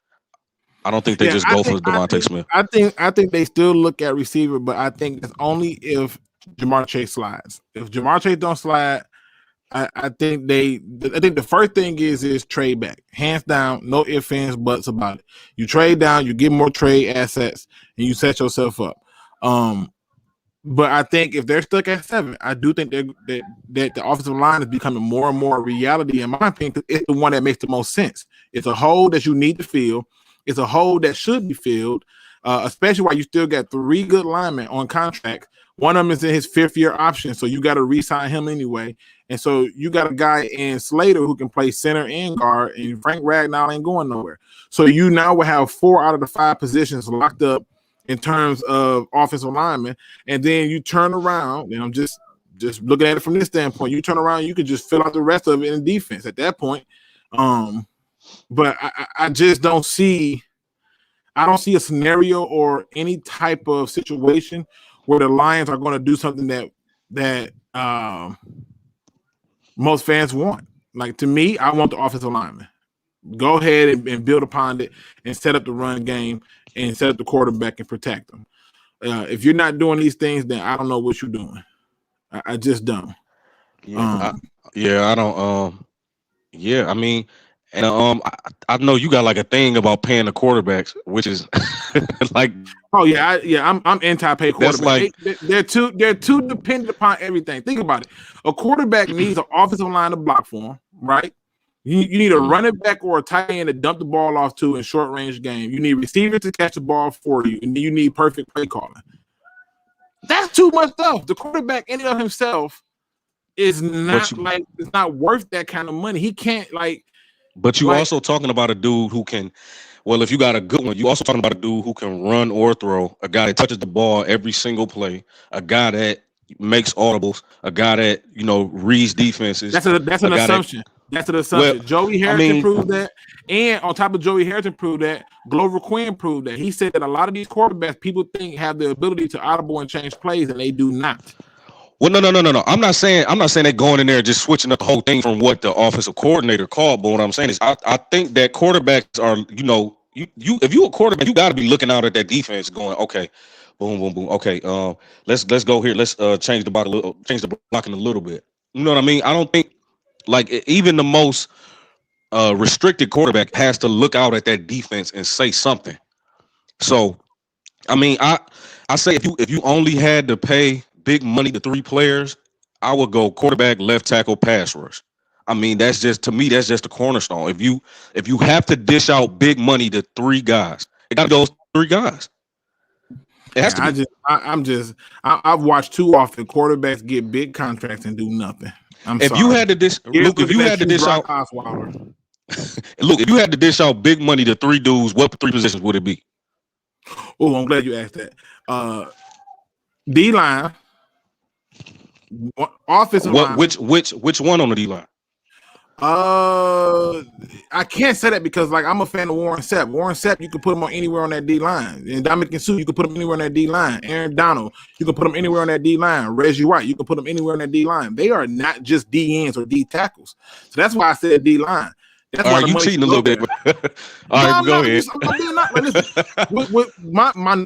I don't think they just go for Devontae Smith. I think they still look at receiver, but I think it's only if Jamar Chase slides. If Jamar Chase don't slide, I think the first thing is trade back. Hands down, no ifs, ands, buts about it. You trade down, you get more trade assets, and you set yourself up. But I think if they're stuck at 7, I do think that the offensive line is becoming more and more a reality, in my opinion, because it's the one that makes the most sense. It's a hole that you need to fill. It's a hole that should be filled, especially while you still got 3 good linemen on contract. One of them is in his 5th-year option, so you got to re-sign him anyway. And so you got a guy in Slater who can play center and guard, and Frank Ragnow ain't going nowhere. So you now will have 4 out of the 5 positions locked up in terms of offensive linemen. And then you turn around, and I'm just looking at it from this standpoint, you turn around, you can just fill out the rest of it in defense at that point. But I just don't see a scenario or any type of situation where the Lions are going to do something that most fans want. Like, to me, I want the offensive lineman. Go ahead and build upon it and set up the run game and set up the quarterback and protect them. If you're not doing these things, then I don't know what you're doing. I just don't. Yeah, I don't. Yeah, I mean, and I know you got like a thing about paying the quarterbacks, which is like, oh yeah, I'm anti-pay quarterback. Like, they're too dependent upon everything. Think about it. A quarterback needs an offensive line to block for him, right? You need a running back or a tight end to dump the ball off to in short range game. You need receivers to catch the ball for you, and then you need perfect play calling. That's too much stuff. The quarterback in and of himself is not it's not worth that kind of money. He can't But you also talking about a dude who can. Well, if you got a good one, you also talking about a dude who can run or throw, a guy that touches the ball every single play, a guy that makes audibles, a guy that reads defenses. That's an assumption. That's an assumption. Well, Joey Harrington proved that, and on top of Joey Harrington proved that, Glover Quin proved that. He said that a lot of these quarterbacks people think have the ability to audible and change plays, and they do not. Well, no. I'm not saying they're going in there just switching up the whole thing from what the offensive coordinator called. But what I'm saying is, I think that quarterbacks are, if you're a quarterback, you got to be looking out at that defense, going, okay, boom, boom, boom. Okay, let's go here. Let's change the blocking a little bit. You know what I mean? I don't think even the most restricted quarterback has to look out at that defense and say something. So, I mean, I say if you only had to pay big money to three players, I would go quarterback, left tackle, pass rush. I mean, that's just the cornerstone. If you have to dish out big money to three guys, it got to go three guys. It has to be. I've watched too often quarterbacks get big contracts and do nothing. If you had to dish out big money to three dudes, what three positions would it be? Oh, I'm glad you asked that. D-line, offensive line. Which one on the D-line? I can't say that because I'm a fan of Warren Sapp. Warren Sapp, you can put him on anywhere on that D line. And Dominic Sue, you can put him anywhere on that D line. Aaron Donald, you can put him anywhere on that D line. Reggie White, you can put him anywhere on that D line. They are not just D ends or D tackles. So that's why I said D line. That's why you cheating a little bit. All right, go ahead.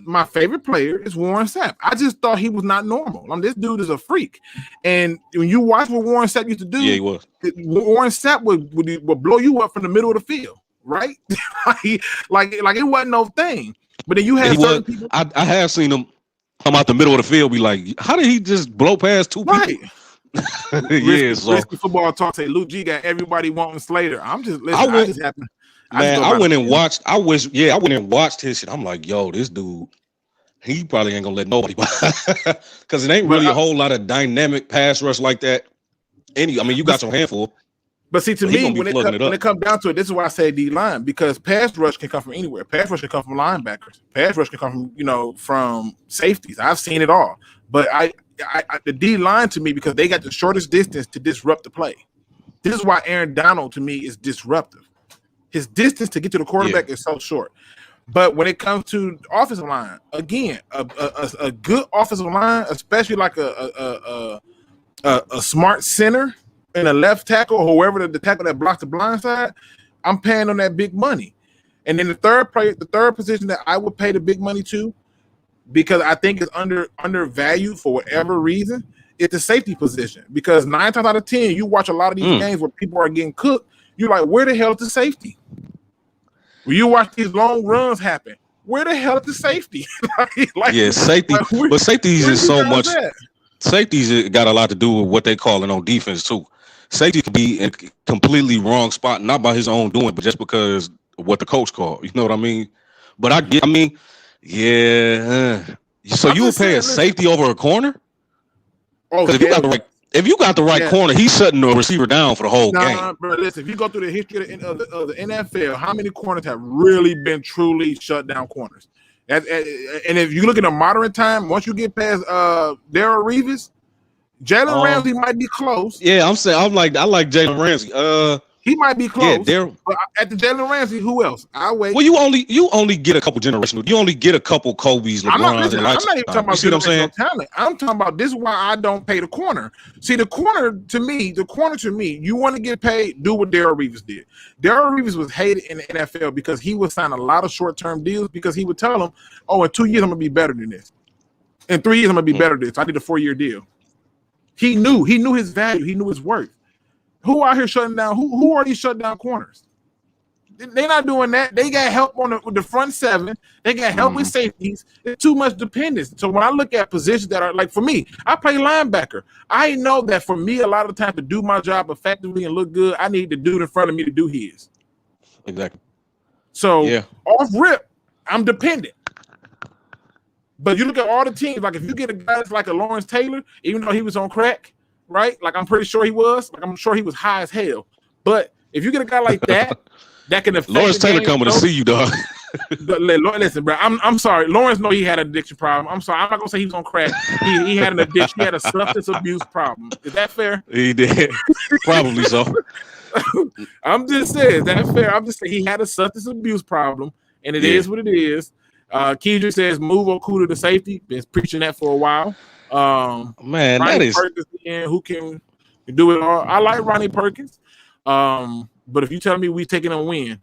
My favorite player is Warren Sapp. I just thought he was not normal. this dude is a freak. And when you watch what Warren Sapp used to do, yeah, he was. Warren Sapp would blow you up from the middle of the field, right? like it wasn't no thing. But then you had certain people. I have seen him come out the middle of the field, be like, how did he just blow past two people? Yeah, risky football talk. Say Luke G got everybody wanting Slater. I went and watched his shit. I'm like, yo, this dude, he probably ain't gonna let nobody because it ain't really a whole lot of dynamic pass rush like that. You got your handful. But see, to me, when it comes down to it, this is why I say D line, because pass rush can come from anywhere. Pass rush can come from linebackers. Pass rush can come from safeties. I've seen it all. But the D line to me, because they got the shortest distance to disrupt the play. This is why Aaron Donald to me is disruptive. His distance to get to the quarterback is so short. But when it comes to offensive line, again, a good offensive line, especially like a smart center and a left tackle, or whoever the tackle that blocks the blind side, I'm paying on that big money. And then the third position that I would pay the big money to, because I think it's undervalued for whatever reason, it's the safety position. Because 9 times out of 10, you watch a lot of these games where people are getting cooked, you're like, where the hell is the safety? When you watch these long runs happen, where the hell is the safety? Safety. But safeties is so much. Safeties got a lot to do with what they calling on defense too. Safety could be in a completely wrong spot, not by his own doing, but just because of what the coach called. You know what I mean? But so you would pay a safety over a corner? Oh, if you got the right corner, he's shutting the receiver down for the whole game. Bro, listen, if you go through the history of the NFL, how many corners have really been truly shut down corners? And if you look at a modern time, once you get past Darrell Reeves, Jalen Ramsey might be close. Yeah, I like Jalen Ramsey. He might be close. Yeah, but at the Jalen Ramsey, who else? I'll wait. Well, you only get a couple generational. You only get a couple Kobe's, LeBrons. I'm not even talking about generational talent. I'm talking about this is why I don't pay the corner. See, the corner to me, you want to get paid, do what Darrelle Revis did. Darrelle Revis was hated in the NFL because he would sign a lot of short-term deals because he would tell them, oh, in 2 years, I'm going to be better than this. In 3 years, I'm going to be better than this. I need a 4-year deal. He knew his value. He knew his worth. Who out here shutting down? Who are these shut down corners? They're not doing that. They got help with the front seven. They got help with safeties. It's too much dependence. So when I look at positions that are like for me, I play linebacker. I know that for me, a lot of the time to do my job effectively and look good, I need the dude in front of me to do his. Exactly. So off rip, I'm dependent. But you look at all the teams, like if you get a guy that's like a Lawrence Taylor, even though he was on crack, right? Like I'm pretty sure he was. Like I'm sure he was high as hell. But if you get a guy like that, that can affect Lawrence Taylor coming to see you, dog. Listen, bro. I'm sorry. Lawrence know he had an addiction problem. I'm sorry. I'm not gonna say he was on crack. He had an addiction. He had a substance abuse problem. Is that fair? He did. Probably so. I'm just saying, is that fair? I'm just saying he had a substance abuse problem, and it is what it is. Keidrick says move Okuda to safety. Been preaching that for a while. Man, Ronnie that is Perkins who can do it all. I like Ronnie Perkins. But if you tell me we taking a win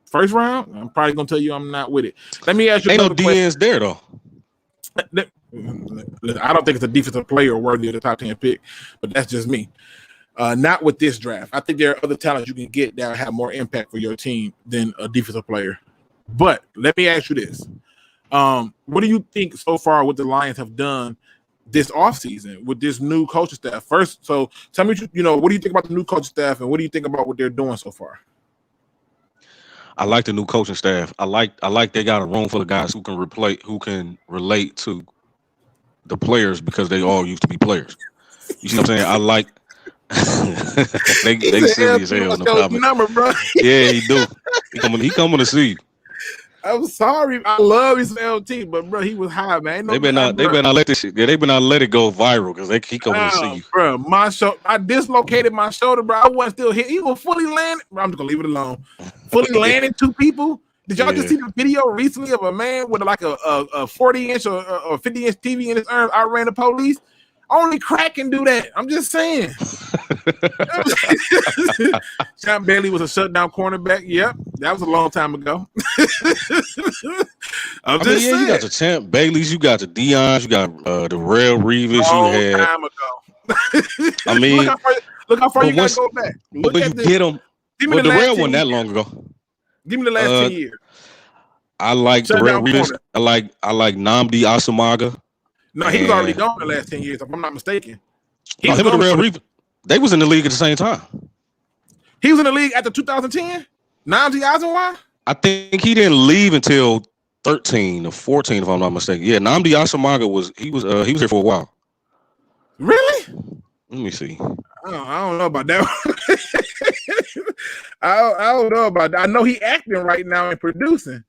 first round, I'm probably gonna tell you I'm not with it. Let me ask you. Ain't no DNs there though. I don't think it's a defensive player worthy of the top 10 pick, but that's just me. Not with this draft. I think there are other talents you can get that have more impact for your team than a defensive player. But let me ask you this. What do you think so far what the Lions have done this offseason with this new coaching staff? First, so tell me, what do you think about the new coaching staff and what do you think about what they're doing so far? I like the new coaching staff. I like they got a room full of guys who can relate to the players because they all used to be players. You see what I'm saying? I like they silly as hell in the comments. Number, bro. Yeah, he do. He coming to see you. I'm sorry. I love his LT, but bro, he was high, man. They better not let this shit. Yeah, they better not let it go viral because he coming to see you, bro. I dislocated my shoulder, bro. I wasn't still hit. He was fully landed. Bro, I'm just gonna leave it alone. Fully landed 2 people. Did y'all just see the video recently of a man with like a 40-inch or 50-inch TV in his arm? I ran the police. Only crack can do that. I'm just saying. Champ Bailey was a shutdown cornerback. Yep, that was a long time ago. I'm just saying. You got the Champ Baileys, you got the Deions, you got the Rail Reeves. Long time ago. I mean, look how far you got to go back. But you get them. But the Rail one that long ago. Give me the last 10 years. I like the Rail Reeves. I like Nnamdi Asomugha. No, he was already gone the last 10 years, if I'm not mistaken. Him and the Rail Reeves, they was in the league at the same time. He was in the league after 2010? Nnamdi Asomugha? I think he didn't leave until 13 or 14, if I'm not mistaken. Yeah, Nnamdi Asomugha was here for a while. Really? Let me see. I don't know about that. I don't know about that. I know he acting right now and producing.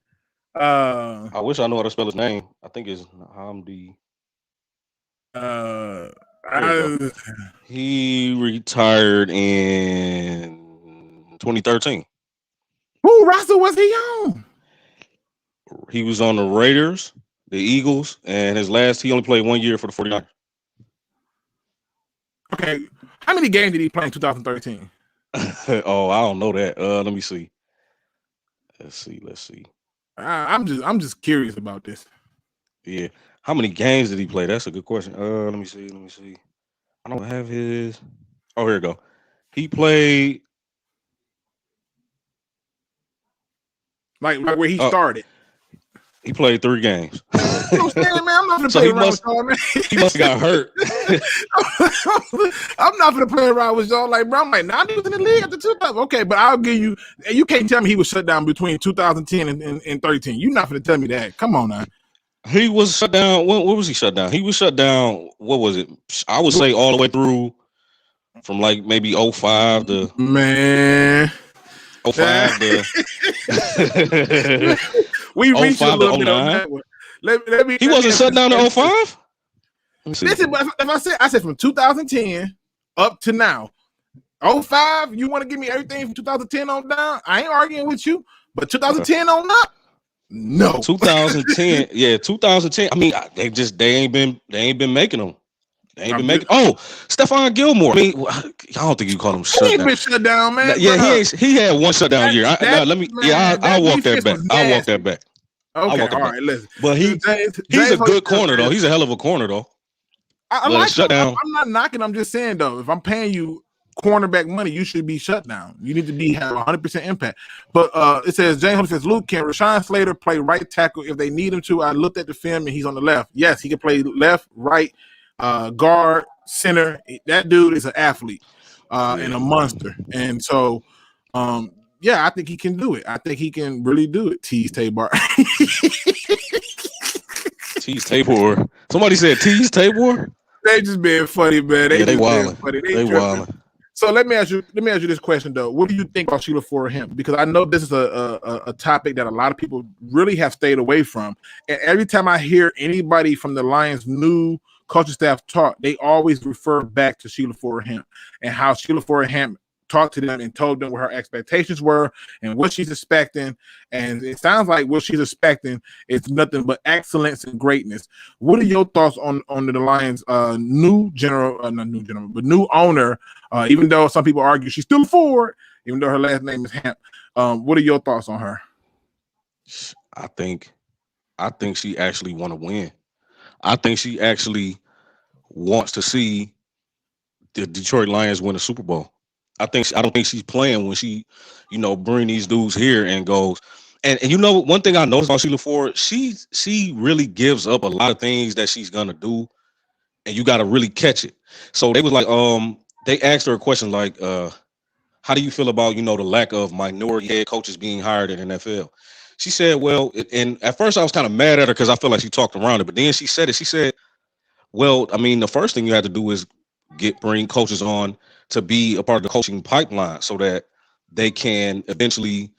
I wish I knew how to spell his name. I think it's Nnamdi. He retired in 2013. Who roster was he on? He was on the Raiders, the Eagles, and he only played 1 year for the 49ers. Okay. How many games did he play in 2013? Oh, I don't know that. Let me see. Let's see. I'm just curious about this. Yeah. How many games did he play? That's a good question. Let me see. I don't have his. Oh, here we go. He played like where he started. He played 3 games. I'm not gonna play around with y'all, man. He must have got hurt. I'm not gonna play around with y'all. Like, bro, I'm like, he was in the league after 2000. Okay, but I'll give you. You can't tell me he was shut down between 2010 and 13. You're not gonna tell me that. Come on now. He was shut down. What was he shut down? He was shut down. What was it? I would say all the way through from like maybe 05 to 05 to we reached a little bit on that one. He wasn't shut down in 05? Listen, but if I said from 2010 up to now, 05, you want to give me everything from 2010 on down? I ain't arguing with you, but 2010 on up, no. 2010, yeah, 2010. I mean, they ain't been making them. They ain't been making. Oh, Stephon Gilmore. I mean, I don't think you call him shut down. He ain't been shut down, man. Yeah, he had one shutdown year. I'll walk that back. I'll walk that back. Okay, all right, listen. But he's a good corner though. He's a hell of a corner though. I like shutdown. I'm not knocking. I'm just saying though, if I'm paying you cornerback money, you should be shut down. You need to have 100% impact. But it says James Hunter says, Luke, can Rashawn Slater play right tackle if they need him to? I looked at the film and he's on the left. Yes, he can play left, right, guard, center. That dude is an athlete and a monster. And so yeah, I think he can do it. I think he can really do it. Tease Tabor. Tease Tabor. Somebody said Tease Tabor. They just being funny, man. They wilding. They wilding. So let me ask you this question though. What do you think about Sheila for him? Because I know this is a topic that a lot of people really have stayed away from. And every time I hear anybody from the Lions' new coaching staff talk, they always refer back to Sheila for him and how Sheila for him talked to them and told them what her expectations were and what she's expecting. And it sounds like what she's expecting is nothing but excellence and greatness. What are your thoughts on the Lions' new owner? Even though some people argue she's still Ford, even though her last name is Hamp. What are your thoughts on her? I think she actually want to win. I think she actually wants to see the Detroit Lions win a Super Bowl. I don't think she's playing when she, bring these dudes here and goes. And one thing I noticed about Sheila Ford, she really gives up a lot of things that she's gonna do, and you got to really catch it. So they was like, they asked her a question like, how do you feel about the lack of minority head coaches being hired in the NFL? She said, well, and at first I was kind of mad at her because I felt like she talked around it, but then she said, well, I mean, the first thing you have to do is bring coaches on to be a part of the coaching pipeline so that they can eventually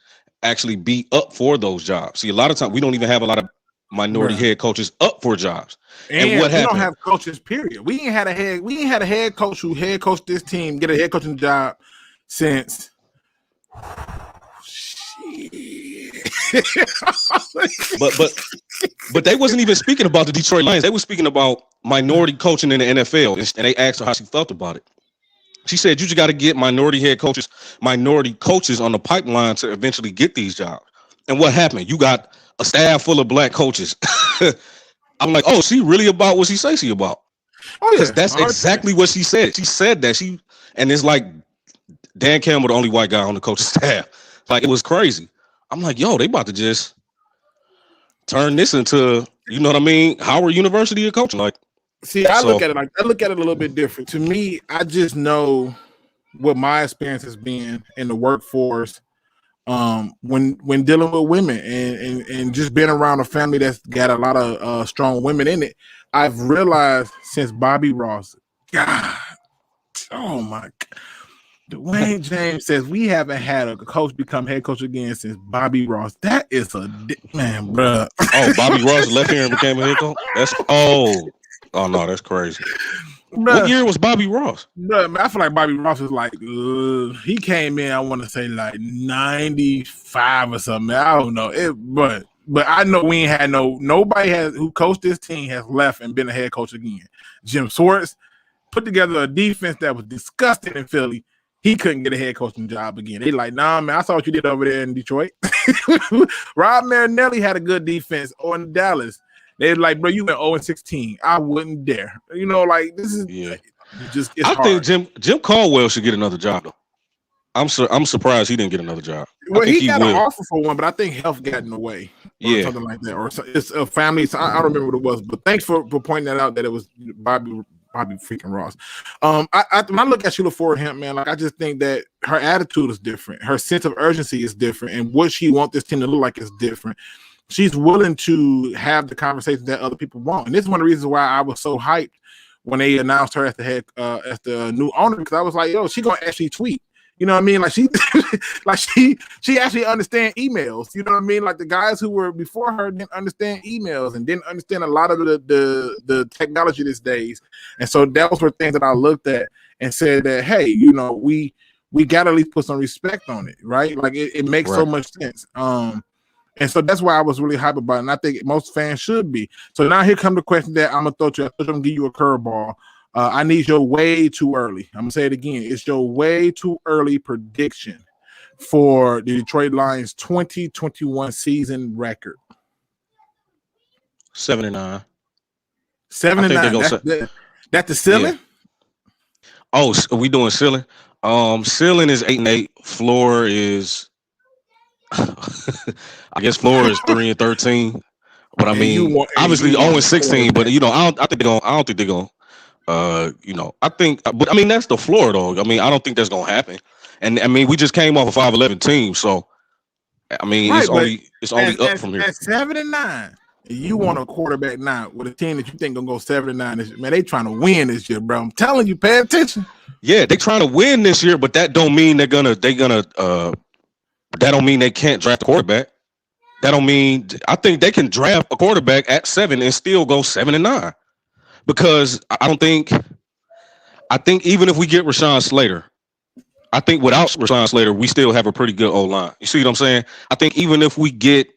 actually be up for those jobs. See, a lot of times we don't even have a lot of minority head coaches up for jobs. And what happened? We don't have coaches, period. We ain't had a head coach who head coached this team, get a head coaching job since but they wasn't even speaking about the Detroit Lions. They were speaking about minority coaching in the NFL, and they asked her how she felt about it. She said, you just got to get minority coaches on the pipeline to eventually get these jobs. And what happened? You got a staff full of black coaches. I'm like, oh, she really about what she says she about. Oh, yeah. That's exactly what she said. She said that and it's like Dan Campbell, the only white guy on the coaching staff. Like, it was crazy. I'm like, yo, they about to just turn this into, Howard University of coaching. Like, see, I look at it a little bit different. To me, I just know what my experience has been in the workforce when dealing with women and just being around a family that's got a lot of strong women in it. I've realized since Bobby Ross, God, oh my God. Dwayne James says we haven't had a coach become head coach again since Bobby Ross. That is man, bro. Oh, Bobby Ross left here and became a head coach? Oh no, that's crazy. Bruh, what year was Bobby Ross? Bruh, I feel like Bobby Ross was like he came in, I want to say like 95 or something. I don't know. But I know we ain't had nobody who coached this team has left and been a head coach again. Jim Swartz put together a defense that was disgusting in Philly. He couldn't get a head coaching job again. They like, nah, man, I saw what you did over there in Detroit. Rob Marinelli had a good defense in Dallas. They're like, bro, you went 0-16. I wouldn't dare. Like this is just. It's hard. I think Jim Caldwell should get another job though. I'm surprised he didn't get another job. Well, he got an offer for one, but I think health got in the way. Or something like that, or it's a family. So I don't remember what it was, but thanks for pointing that out. That it was Bobby freaking Ross. When I look at Sheila Ford Hamp, man, like I just think that her attitude is different. Her sense of urgency is different, and what she wants this team to look like is different. She's willing to have the conversations that other people want, and this is one of the reasons why I was so hyped when they announced her as the head, as the new owner, because I was like, yo, she gonna actually tweet. You know what I mean? Like she actually understand emails. You know what I mean? Like the guys who were before her didn't understand emails and didn't understand a lot of the technology these days. And so that was the things that I looked at and said that, hey, we we gotta at least put some respect on it, right? Like it makes so much sense. And so that's why I was really hyped about it. And I think most fans should be. So now here comes the question that I'm gonna throw to you. I'm gonna give you a curveball. I need your way too early. I'm gonna say it again. It's your way too early prediction for the Detroit Lions 2021 season record. 7-9. 7-9. That's the ceiling. Yeah. Oh, are we doing ceiling? Ceiling is 8-8. Floor is, I guess, floor is 3-13. But I mean, obviously 0-16. But I don't think they're gonna. I think, but I mean, that's the floor, though. I mean, I don't think that's gonna happen. And I mean, we just came off a 5-11 team, so I mean, it's only up from here. At 7-9. You want a quarterback now with a team that you think gonna go 7-9? Man, they trying to win this year, bro. I'm telling you, pay attention. Yeah, they trying to win this year, but that don't mean that don't mean they can't draft a quarterback. That don't mean I think they can draft a quarterback at 7 and still go 7-9. Because I think even if we get Rashawn Slater, I think without Rashawn Slater, we still have a pretty good O-line. You see what I'm saying? I think even if we get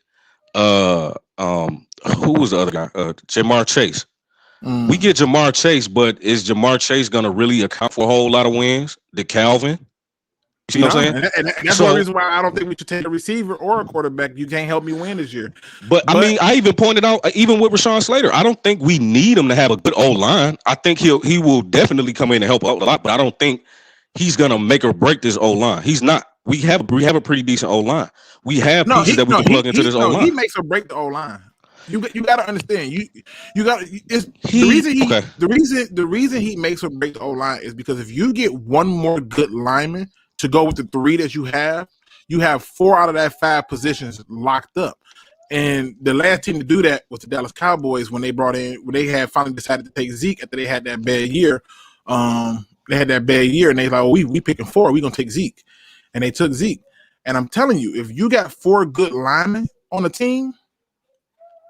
who was the other guy? Jamar Chase. We get Jamar Chase, but is Jamar Chase going to really account for a whole lot of wins? Did Calvin? You see what I'm saying? And that's one reason why I don't think we should take a receiver or a quarterback. You can't help me win this year. But I mean, I even pointed out, even with Rashawn Slater, I don't think we need him to have a good O-line. I think he will definitely come in and help out a lot, but I don't think he's going to make or break this O-line. He's not. We have a pretty decent O-line. We have pieces that we can plug into this O-line. He makes or break the O-line. You got to understand. The reason he makes or breaks the O-line is because if you get one more good lineman to go with the 3 that you have 4 out of that 5 positions locked up. And the last team to do that was the Dallas Cowboys when they had finally decided to take Zeke after they had that bad year. They had that bad year, and they like, we picking 4, we gonna take Zeke, and they took Zeke. And I'm telling you, if you got 4 good linemen on the team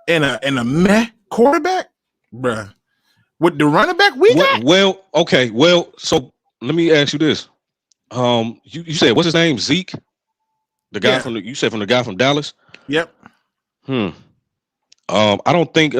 and a meh quarterback, bruh, with the running back we got. Well, okay. Well, so let me ask you this. You said what's his name? Zeke, the guy from the guy from Dallas. Yep. I don't think.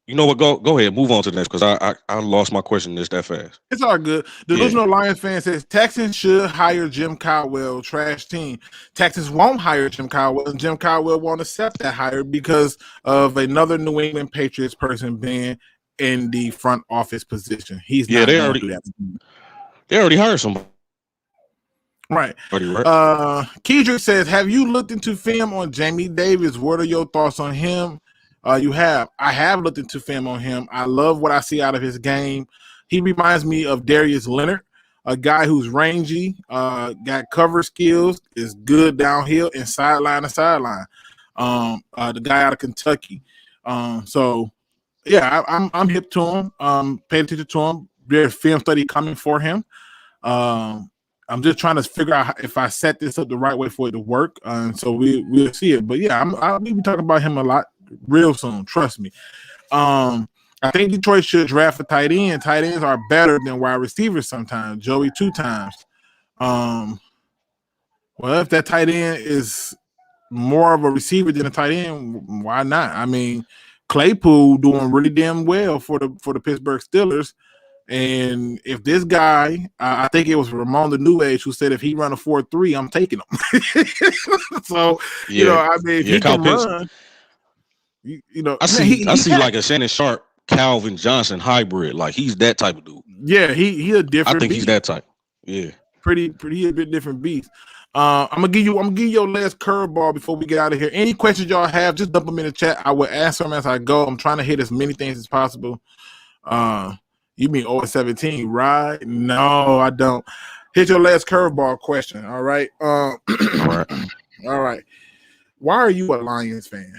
You know what? Go ahead. Move on to the next because I lost my question that fast. It's all good. Delusional Lions fan says Texans should hire Jim Caldwell. Trash team. Texans won't hire Jim Caldwell, and Jim Caldwell won't accept that hire because of another New England Patriots person being in the front office position. He's not going to do that. They already hired somebody. Right. Kedrick says, have you looked into film on Jamie Davis? What are your thoughts on him? You have. I have looked into film on him. I love what I see out of his game. He reminds me of Darius Leonard, a guy who's rangy, got cover skills, is good downhill and sideline to sideline. The guy out of Kentucky. So yeah, I'm hip to him. Pay attention to him. There's film study coming for him. I'm just trying to figure out if I set this up the right way for it to work. So we'll see it. But yeah, I'll be talking about him a lot real soon. Trust me. I think Detroit should draft a tight end. Tight ends are better than wide receivers sometimes. Joey 2 times. Well, if that tight end is more of a receiver than a tight end, why not? I mean, Claypool doing really damn well for the Pittsburgh Steelers. And if this guy, I think it was Ramon the New Age who said if he run a 4.3, I'm taking him. So, I mean, if he can run, I see like a Shannon Sharp, Calvin Johnson hybrid. Like he's that type of dude. Yeah, he a different. I think beast. He's that type. Yeah, pretty a bit different beast. I'm gonna give you your last curveball before we get out of here. Any questions y'all have, just dump them in the chat. I will answer them as I go. I'm trying to hit as many things as possible. You mean 0-17, right? No, I don't. Hit your last curveball question. All right. All right. Why are you a Lions fan?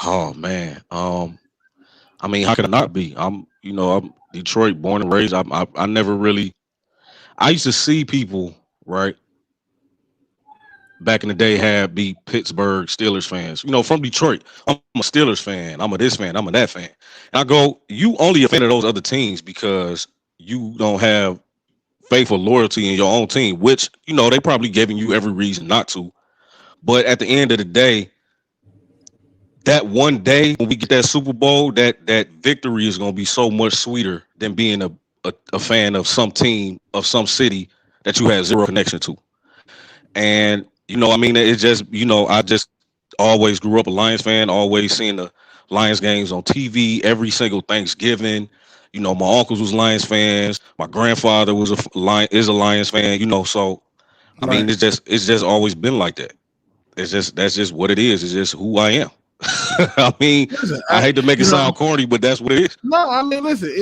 Oh man. I mean, how could I not be? I'm Detroit born and raised. I never really. I used to see people right back in the day be Pittsburgh Steelers fans. From Detroit. I'm a Steelers fan. I'm a this fan. I'm a that fan. And I go, you only a fan of those other teams because you don't have faith or loyalty in your own team, which, you know, they probably giving you every reason not to. But at the end of the day, that one day when we get that Super Bowl, that victory is going to be so much sweeter than being a fan of some team of some city that you have zero connection to. And, you know, I mean, it's just, you know, I just always grew up a Lions fan, always seeing the Lions games on TV every single Thanksgiving. You know, my uncles was Lions fans. My grandfather was a Lions fan, you know, so I mean, it's just always been like that. That's just what it is. It's just who I am. I mean, listen, I hate to make it sound corny, but that's what it is. No, I mean, listen,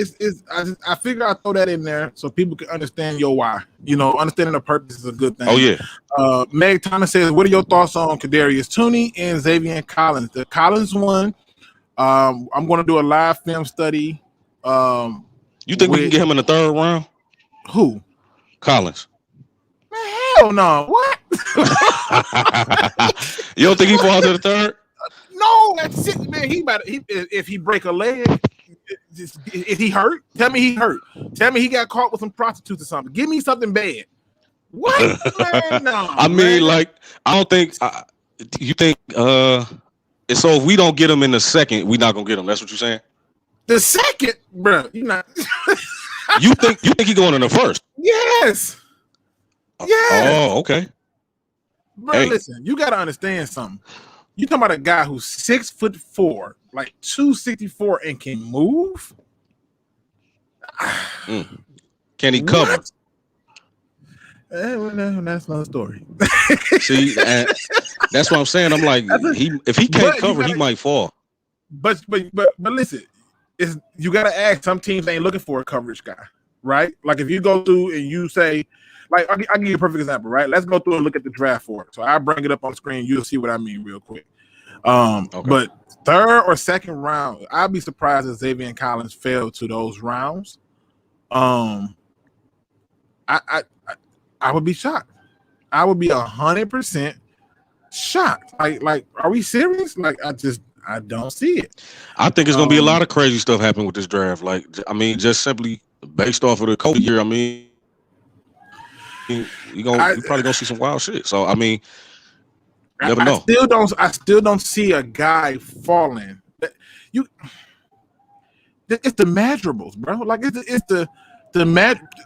I figure I'd throw that in there so people can understand your why. You know, understanding the purpose is a good thing. Oh, yeah. Meg Thomas says, what are your thoughts on Kadarius Toney and Xavier Collins? The Collins one, I'm going to do a live film study. You think we can get him in the third round? Who? Collins. Man, hell no. What? You don't think he falls to the third? No, that's it, man. If he break a leg, if he hurt, tell me he hurt. Tell me he got caught with some prostitutes or something. Give me something bad. What? Man, no, I mean, like, I don't think you think so if we don't get him in the second, we're not gonna get him. That's what you're saying? The second, bro. You not you think he going in the first? Yes. Yeah. Oh, okay. Bro, listen, you gotta understand something. You talking about a guy who's 6'4", like 264, and can move? Can he cover? Well, that's another story. See, that's what I'm saying. I'm like, if he can't cover, he might fall. But listen, you gotta ask. Some teams ain't looking for a coverage guy, right? Like if you go through and you say, like, I'll give you a perfect example, right? Let's go through and look at the draft for it. So I'll bring it up on screen. You'll see what I mean real quick. Okay. But third or second round, I'd be surprised if Xavier Collins fell to those rounds. I would be shocked. I would be 100% shocked. Like, are we serious? Like, I don't see it. I think it's gonna be a lot of crazy stuff happening with this draft. Like, I mean, just simply based off of the COVID year. I mean, you probably gonna see some wild shit. So I mean, you never know. I still don't see a guy falling. It's the measurables, bro. Like it's the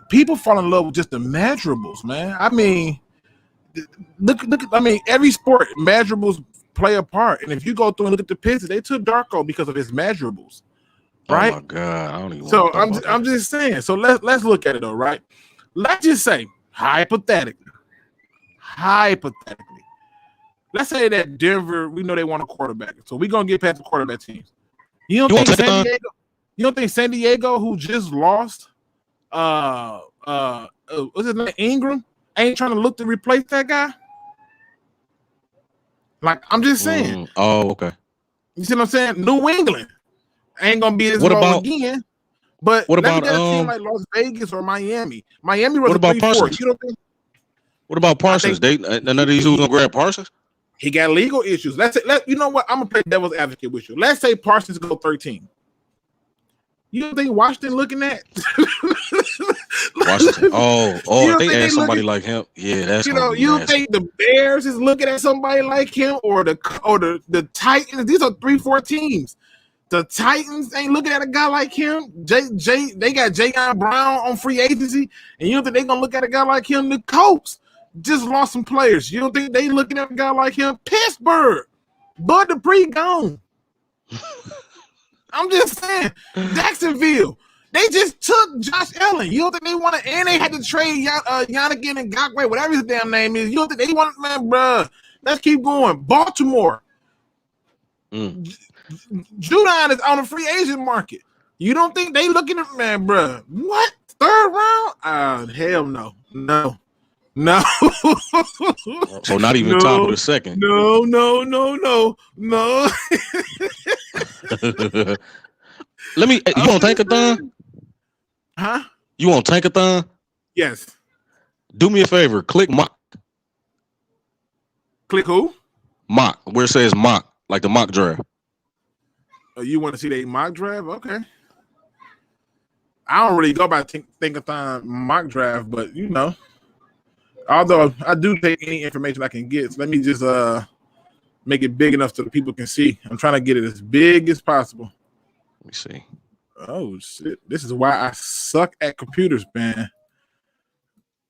people fall in love with just the measurables, man. I mean, look. I mean, every sport measurables play a part. And if you go through and look at the Pistons, they took Darko because of his measurables, right? Oh my God, I don't even. So I'm just saying. So let's look at it though, right? Let's just say hypothetically, let's say that Denver, we know they want a quarterback, so we're gonna get past the quarterback teams. You don't think San Diego, who just lost, what's his name, Ingram, ain't trying to look to replace that guy? Like, I'm just saying. Oh, okay. You see what I'm saying? New England ain't gonna be as low again. But what about a team like Las Vegas or Miami? Miami was what about Parsons? You don't think? What about Parsons? None of these who's gonna grab Parsons? He got legal issues. You know what? I'm gonna play devil's advocate with you. Let's say Parsons go 13. You don't think Washington looking at? Washington. Oh, they had somebody like him. Yeah, that's you don't think the Bears is looking at somebody like him or the Titans? These are 3-4 teams. The Titans ain't looking at a guy like him. They got Jayon Brown on free agency, and you don't think they gonna look at a guy like him? The Colts just lost some players. You don't think they looking at a guy like him? Pittsburgh, Bud Dupree gone. I'm just saying, Jacksonville, they just took Josh Allen. You don't think they want to, and they had to trade Yannick Ngakoue, whatever his damn name is. You don't think they want, man, bruh. Let's keep going. Baltimore. Judon is on the free agent market. You don't think they looking at, man, bruh? What? Third round? Hell no. No. So not even top of the second. No. Let me. You want Tankathon? Huh? You want Tankathon? Yes. Do me a favor. Click mock. Click who? Mock. Where it says mock, like the mock draft. Oh, you want to see the mock draft? Okay. I don't really go by think-a-thon mock draft, but although I do take any information I can get, so let me just make it big enough so that people can see. I'm trying to get it as big as possible. Let me see. Oh shit! This is why I suck at computers, man.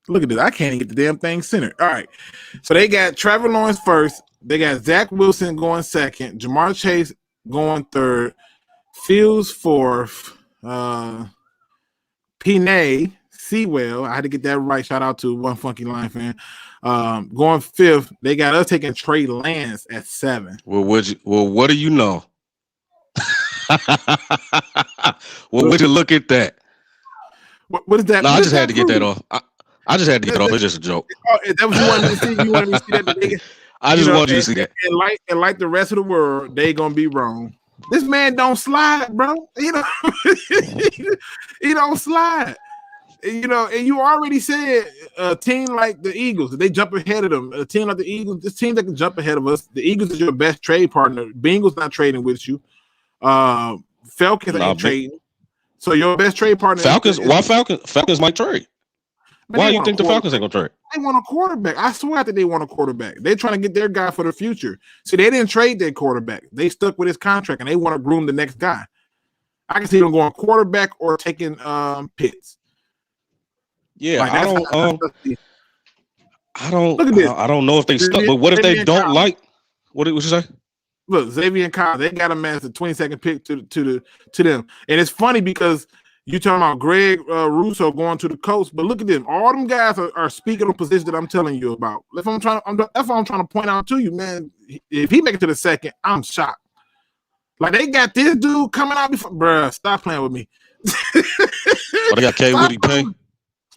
Look at this. I can't even get the damn thing centered. All right. So they got Trevor Lawrence first. They got Zach Wilson going second. Jamar Chase going third. Fields fourth. Penei Sewell. I had to get that right. Shout out to one funky line fan. Going fifth. They got us taking Trey Lance at 7. Well, what do you know? Well, would you look at that? What is that? No, I just had to get that off. I just had to get it off. It's just a joke. Oh, is that what you wanted to see? You wanted me to see that? I just wanted you to see that. And like the rest of the world, they gonna be wrong. This man don't slide, bro. He don't slide. And you already said a team like the Eagles, they jump ahead of them. A team like the Eagles, this team that can jump ahead of us. The Eagles is your best trade partner. Bengals not trading with you. Falcons ain't trading. So your best trade partner. Falcons. Why Falcons? Falcons might trade. Why do you think the Falcons ain't gonna trade? They want a quarterback. I swear that they want a quarterback. They're trying to get their guy for the future. See, they didn't trade their quarterback. They stuck with his contract, and they want to groom the next guy. I can see them going quarterback or taking Pitts. Yeah, like I don't know if they stuck. But what if they don't like? What did you say? Look, Xavier and Kyle, they got him as the 22nd pick to them, and it's funny because. You talking about Greg Russo going to the Colts, but look at them. All them guys are speaking of positions that I'm telling you about. That's what I'm trying to point out to you, man. If he make it to the second, I'm shocked. Like they got this dude coming out before, bruh. Stop playing with me. They got K. Woody Payne.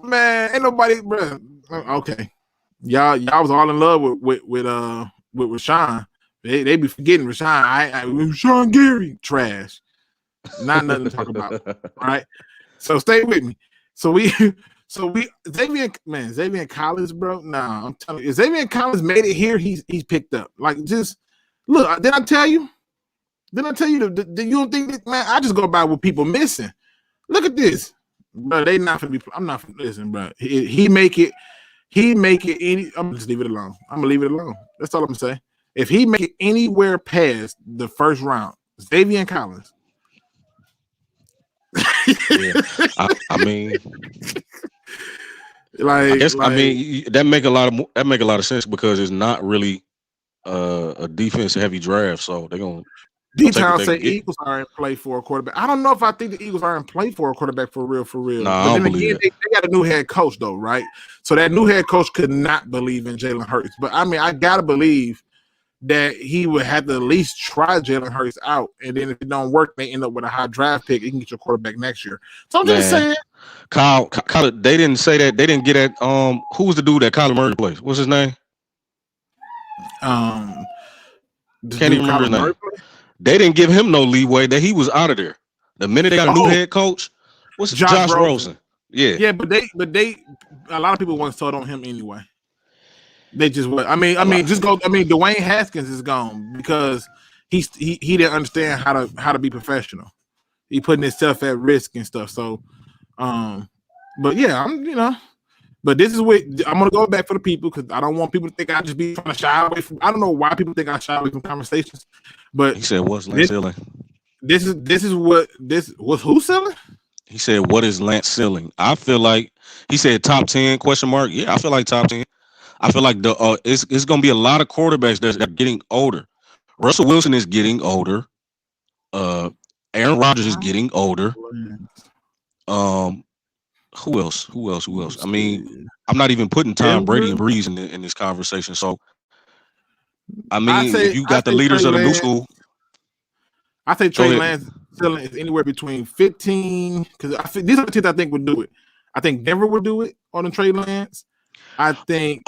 Man, ain't nobody, bruh. Okay, y'all was all in love with Rashawn. They be forgetting Rashawn. Rashawn Gary trash. Not nothing to talk about, right? So stay with me. Xavier Collins, bro. Nah, I'm telling you, if Xavier Collins made it here, he's picked up. Like, just look. Did I tell you? You don't think that, man? I just go by what people missing. Look at this, bro. They not gonna be. I'm not listen, bro. He make it. I'm gonna just leave it alone. I'm gonna leave it alone. That's all I'm gonna say. If he make it anywhere past the first round, Xavier Collins. Yeah. I mean, that make a lot of sense because it's not really a defense heavy draft, so they're gonna. D-Town say Eagles are in play for a quarterback. I don't know if I think the Eagles are in play for a quarterback for real. Nah, but then again, they got a new head coach though, right? So that new head coach could not believe in Jalen Hurts, but I mean, I gotta believe that he would have to at least try Jalen Hurts out, and then if it don't work, they end up with a high draft pick. You can get your quarterback next year. So I'm just saying, Kyle, they didn't say that. They didn't get at who was the dude that Kyler Murray plays? What's his name? Can't even remember his name. They didn't give him no leeway. That he was out of there. The minute they got a new head coach, what's Josh Rosen? Yeah, but they a lot of people once told on him anyway. They just what I mean, Dwayne Haskins is gone because he didn't understand how to be professional. He putting himself at risk and stuff. So, but yeah, but this is what I'm gonna go back for the people because I don't want people to think I just be trying to shy away from. I don't know why people think I shy away from conversations. But he said, "What's Lance ceiling?" This is what was who selling? He said, "What is Lance ceiling?" I feel like he said top 10 question mark. Yeah, I feel like top 10. I feel like it's going to be a lot of quarterbacks that are getting older. Russell Wilson is getting older. Aaron Rodgers is getting older. Who else? I mean, I'm not even putting Tom Brady and Breeze in this conversation. So, I mean, if you got the leaders of the new school. I think Trey Lance is anywhere between 15 because these are the teams I think would do it. I think Denver would do it on the Trey Lance. I think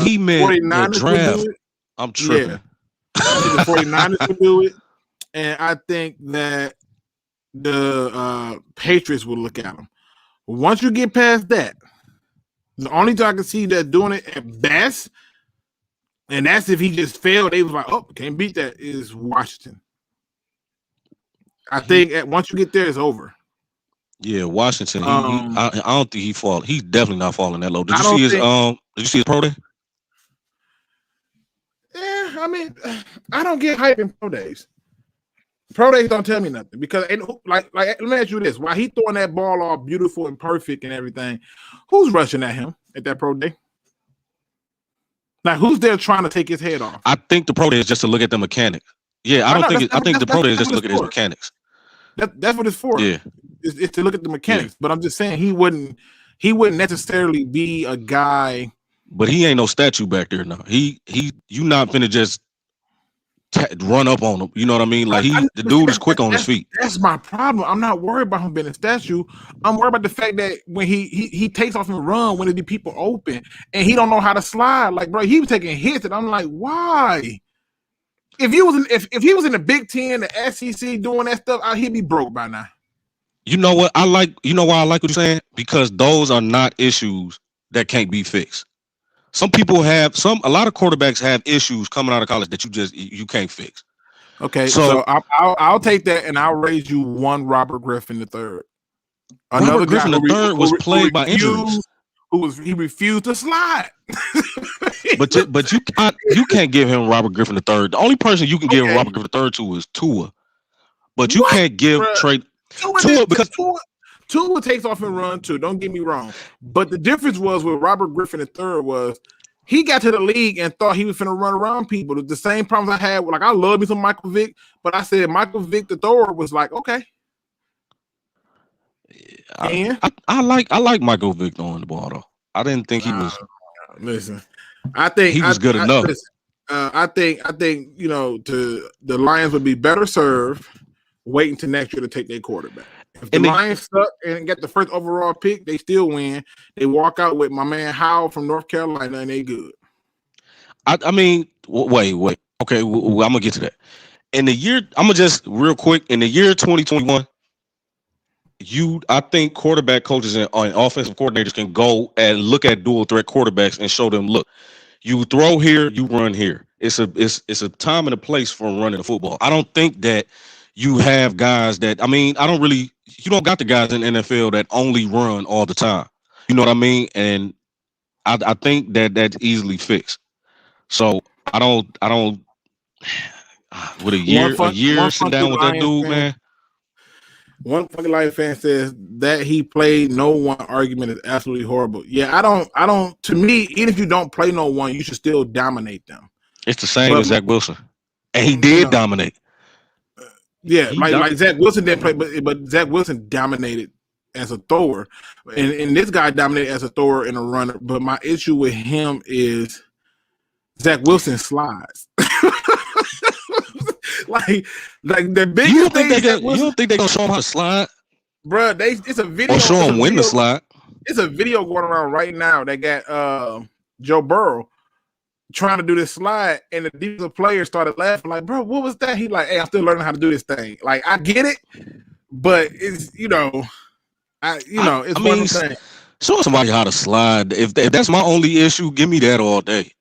he meant 49ers the draft. would do it. I'm tripping. Yeah. I think the 49ers would do it. And I think that the Patriots will look at them. Once you get past that, the only time I can see that doing it at best, and that's if he just failed, they was like, oh, can't beat that, is Washington. I think once you get there, it's over. Yeah, Washington. I don't think he fall. He's definitely not falling that low. Did I you don't see his think. Did you see his pro day? Yeah, I mean, I don't get hype in pro days. Pro days don't tell me nothing because, like, let me ask you this: while he throwing that ball all beautiful and perfect and everything, who's rushing at him at that pro day? Like, who's there trying to take his head off? I think the pro day is just to look at the mechanics. Yeah, I think the pro day is just to look at his mechanics. That's what it's for. Yeah, it's to look at the mechanics. Yeah. But I'm just saying he wouldn't necessarily be a guy. But he ain't no statue back there now. You not finna just run up on him. You know what I mean? Like the dude is quick on his feet. That's my problem. I'm not worried about him being a statue. I'm worried about the fact that when he takes off and run when the people open and he don't know how to slide. Like, bro, he was taking hits and I'm like, why? If he was in the Big Ten, the SEC doing that stuff, he'd be broke by now. You know what I like? You know why I like what you're saying? Because those are not issues that can't be fixed. A lot of quarterbacks have issues coming out of college that you can't fix. Okay, so I'll take that and I'll raise you one Robert Griffin III. Robert Griffin III was plagued by injuries. He refused to slide. but you can't give him Robert Griffin III. The only person you can give Robert Griffin III to is Tua. But you can't give Trey Tua because Tua takes off and run too. Don't get me wrong. But the difference was with Robert Griffin III was he got to the league and thought he was finna run around people. The same problems I had. Like, I love me some Michael Vick, but I said Michael Vick the thrower was like, okay. I like Michael Vick throwing the ball though. I didn't think he was. Listen, I think he was good enough. I think the Lions would be better served waiting to next year to take their quarterback. If the Lions suck and get the first overall pick, they still win. They walk out with my man Howell from North Carolina, and they good. I mean, wait. Okay, I'm gonna get to that. In the year, I'm gonna just real quick. In the year 2021, I think quarterback coaches and offensive coordinators can go and look at dual threat quarterbacks and show them, look, you throw here, you run here. It's a time and a place for running the football. I don't think that you have guys you don't got the guys in the NFL that only run all the time. You know what I mean? And I think that that's easily fixed. So I don't with a year sit down with that dude, man. One fucking Lions fan says that he played no one argument is absolutely horrible. Yeah, I don't. To me, even if you don't play no one, you should still dominate them. It's the same as Zach Wilson, and he did dominate. Yeah, like Zach Wilson didn't play, but Zach Wilson dominated as a thrower, and this guy dominated as a thrower and a runner. But my issue with him is Zach Wilson slides. like the biggest you don't think they're gonna show him how to slide, bro? It's a video. Or show him when to slide. It's a video going around right now that got Joe Burrow trying to do this slide, and the defensive player started laughing. Like, bro, what was that? He like, hey, I'm still learning how to do this thing. Like, I get it, but it's it's one thing. Show somebody how to slide. If that's my only issue, give me that all day.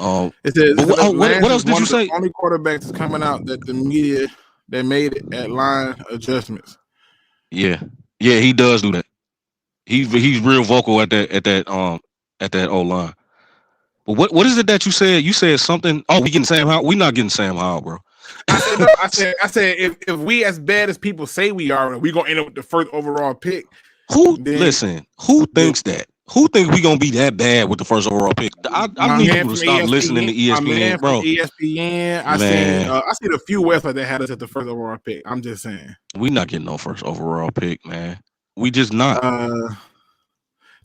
It says, what else did you say? The only quarterbacks is coming out that the media that made it at line adjustments. Yeah, he does do that. He's real vocal at that O line. But what is it that you said? You said something. Oh, we getting Sam Howell? We not getting Sam Howell, bro. I said if we as bad as people say we are, we gonna end up with the first overall pick. Who thinks that? Who thinks we gonna be that bad with the first overall pick? I need people to stop listening to ESPN, bro. ESPN. I seen a few websites that had us at the first overall pick. I'm just saying. We not getting no first overall pick, man. We just not.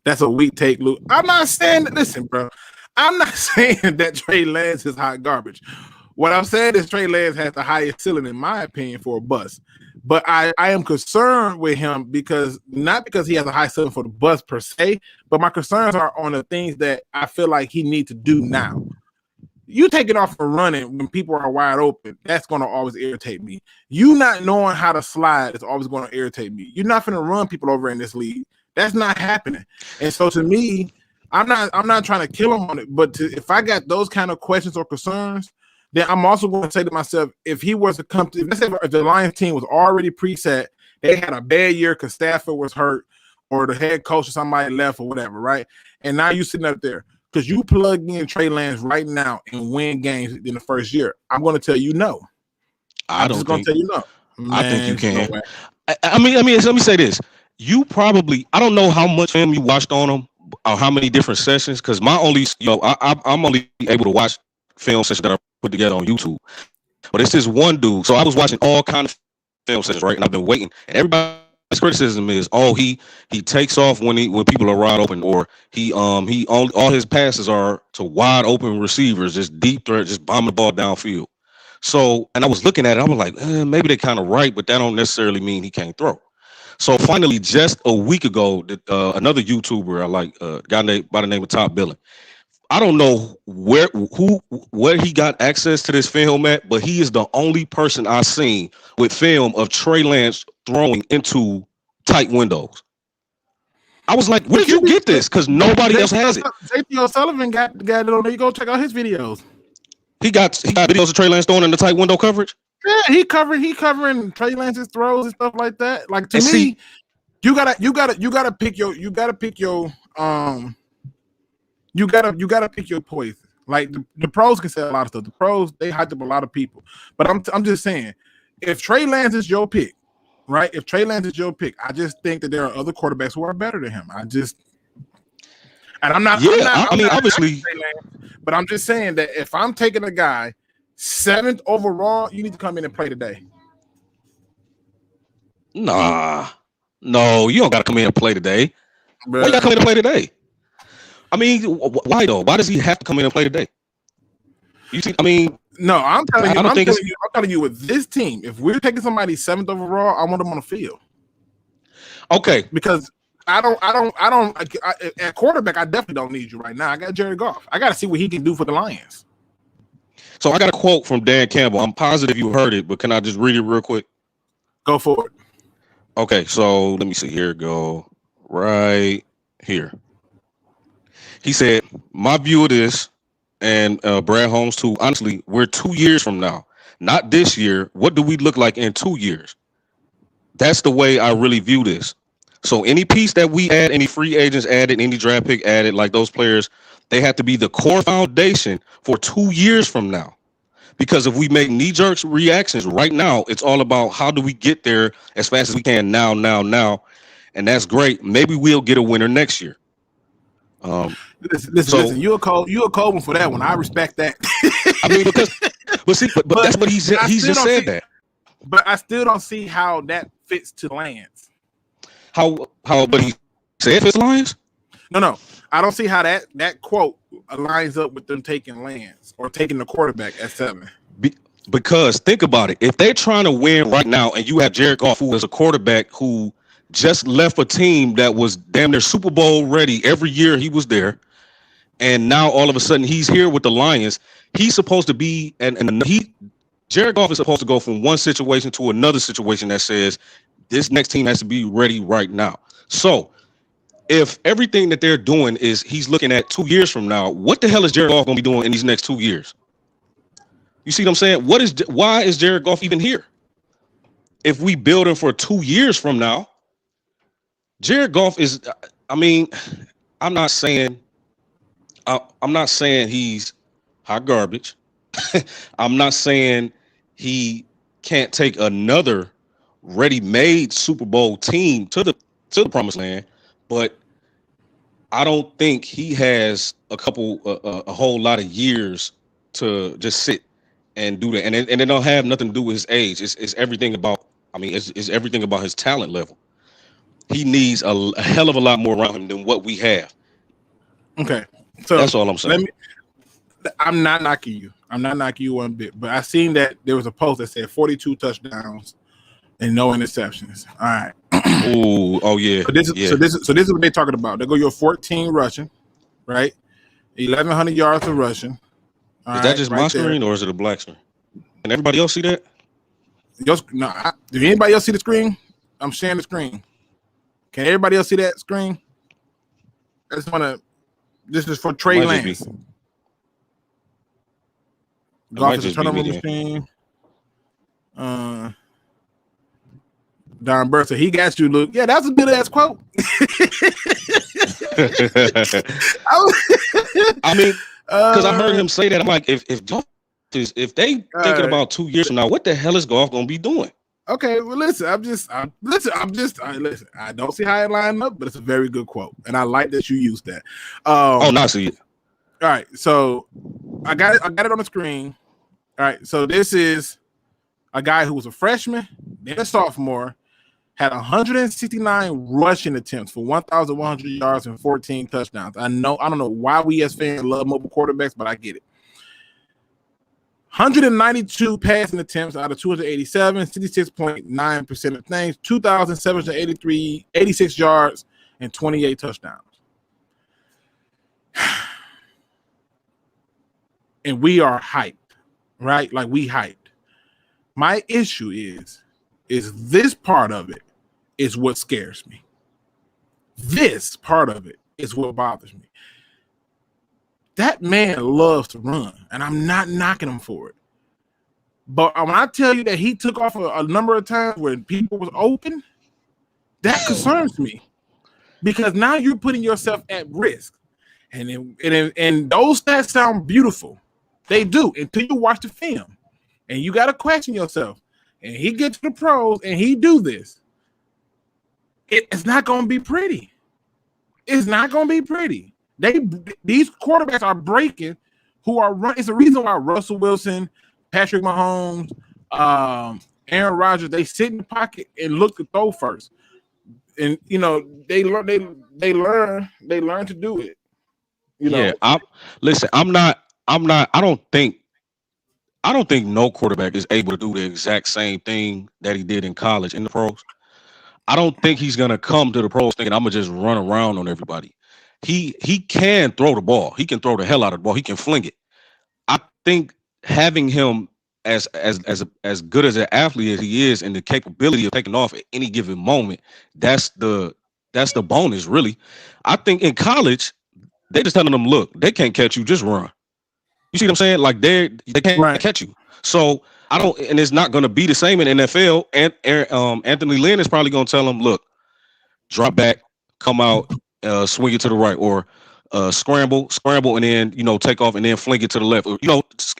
That's a weak take, Luke. I'm not saying that. Listen, bro. I'm not saying that Trey Lance is hot garbage. What I'm saying is Trey Lance has the highest ceiling, in my opinion, for a bust. But I am concerned with him not because he has a high ceiling for the bust per se, but my concerns are on the things that I feel like he needs to do now. You taking off and running when people are wide open, that's going to always irritate me. You not knowing how to slide is always going to irritate me. You're not going to run people over in this league. That's not happening. And so to me, I'm not trying to kill him on it, but if I got those kind of questions or concerns, then I'm also going to say to myself, if he was to come to, let's say if the Lions team was already preset they had a bad year because Stafford was hurt or the head coach or somebody left or whatever, right? And now you sitting up there because you plug in Trey Lance right now and win games in the first year. I'm going to tell you no. I'm just going to tell you no. Man, I think you can. No way. I mean, let me say this. You probably, I don't know how much film you watched on him or how many different sessions, because my only, I'm only able to watch film sessions that are put together on YouTube. But it's this one dude. So I was watching all kind of film sessions, right? And I've been waiting. And everybody's criticism is, he takes off when people are wide open, or he all his passes are to wide open receivers, just deep threat, just bombing the ball downfield. So, and I was looking at it, I was like, maybe they're kind of right, but that don't necessarily mean he can't throw. So finally, just a week ago, another YouTuber I like, a guy by the name of Top Billing. I don't know where he got access to this film at, but he is the only person I've seen with film of Trey Lance throwing into tight windows. I was like, where did you get this? Because nobody else has it. J.P. O'Sullivan got it on there. You go check out his videos. He got videos of Trey Lance throwing in the tight window coverage. Yeah, he covering Trey Lance's throws and stuff like that. Like, to me, you gotta pick your poison. Like, the pros can say a lot of stuff. The pros, they hyped up a lot of people. But I'm just saying, if Trey Lance is your pick, right? If Trey Lance is your pick, I just think that there are other quarterbacks who are better than him. Obviously, but I'm just saying that if I'm taking a guy 7th overall, you need to come in and play today. Nah, no, you don't got to come in and play today. Why you got to come in and play today? I mean, why though? Why does he have to come in and play today? You see, I mean, no, I'm telling you with this team, if we're taking somebody 7th overall, I want them on the field. Okay, because I don't at quarterback, I definitely don't need you right now. I got Jared Goff. I got to see what he can do for the Lions. So I got a quote from Dan Campbell. I'm positive you heard it, but can I just read it real quick? Go for it. Okay, so let me see. Here we go. Right here. He said, my view of this, and Brad Holmes too, honestly, we're 2 years from now. Not this year. What do we look like in 2 years? That's the way I really view this. So any piece that we add, any free agents added, any draft pick added, like those players, they have to be the core foundation for 2 years from now. Because if we make knee-jerk reactions right now, it's all about how do we get there as fast as we can now. And that's great. Maybe we'll get a winner next year. Listen, you're a cold one for that one. I respect that. I mean, but that's what he said. He just said that. But I still don't see how that fits to Lions. But he said fits Lions? No. I don't see how that quote lines up with them taking Lance or taking the quarterback at 7. Because think about it. If they're trying to win right now and you have Jared Goff, who is a quarterback who just left a team that was damn near Super Bowl ready every year he was there, and now all of a sudden he's here with the Lions, he's supposed to be Jared Goff is supposed to go from one situation to another situation that says this next team has to be ready right now. So if everything that they're doing is he's looking at 2 years from now, what the hell is Jared Goff going to be doing in these next 2 years? You see what I'm saying? Why is Jared Goff even here? If we build him for 2 years from now, Jared Goff is, I mean, I'm not saying he's hot garbage. I'm not saying he can't take another ready-made Super Bowl team to the promised land, but I don't think he has a whole lot of years to just sit and do that. And it don't have nothing to do with his age. It's everything about, it's everything about his talent level. He needs a hell of a lot more around him than what we have. Okay. So that's all I'm saying. I'm not knocking you. I'm not knocking you one bit, but I seen that there was a post that said 42 touchdowns and no interceptions. All right. Oh yeah. So this is what they're talking about. They go your 14 rushing, right? 1,100 yards of rushing. Is that just my screen or is it a black screen? Can everybody else see that? Did anybody else see the screen? I'm sharing the screen. Can everybody else see that screen? I just want to. This is for Trey Lance. Goff is a turnover machine. Don Burr, so he got you, Luke. Yeah, that's a good ass quote. I mean, because I heard him say that. I'm like, if they thinking about 2 years from now, what the hell is golf gonna be doing? Okay, well, listen. Listen. I don't see how it lined up, but it's a very good quote, and I like that you used that. I see it. All right, so I got it on the screen. All right, so this is a guy who was a freshman, then a sophomore, had 169 rushing attempts for 1,100 yards and 14 touchdowns. I don't know why we as fans love mobile quarterbacks, but I get it. 192 passing attempts out of 287, 66.9% of things, 2,786 yards, and 28 touchdowns. And we are hyped, right? Like, we hyped. My issue is this part of it is what scares me. This part of it is what bothers me. That man loves to run, and I'm not knocking him for it. But when I tell you that he took off a number of times when people was open, that concerns me. Because now you're putting yourself at risk. And those stats sound beautiful. They do, until you watch the film. And you got to question yourself. And he gets to the pros, and he do this. It's not going to be pretty. It's not going to be pretty. These quarterbacks are breaking who are running. It's the reason why Russell Wilson, Patrick Mahomes, Aaron Rodgers, they sit in the pocket and look to throw first. And they learn to do it. Yeah, I don't think no quarterback is able to do the exact same thing that he did in college in the pros. I don't think he's gonna come to the pros thinking I'm gonna just run around on everybody. He can throw the ball. He can throw the hell out of the ball. He can fling it. I think having him as good as an athlete as he is, and the capability of taking off at any given moment, that's the bonus, really. I think in college, they just telling them, look, they can't catch you, just run. You see what I'm saying? Like they can't catch you. So I don't, and it's not going to be the same in NFL. And Anthony Lynn is probably going to tell him, look, drop back, come out, swing it to the right, or scramble, and then take off and then fling it to the left.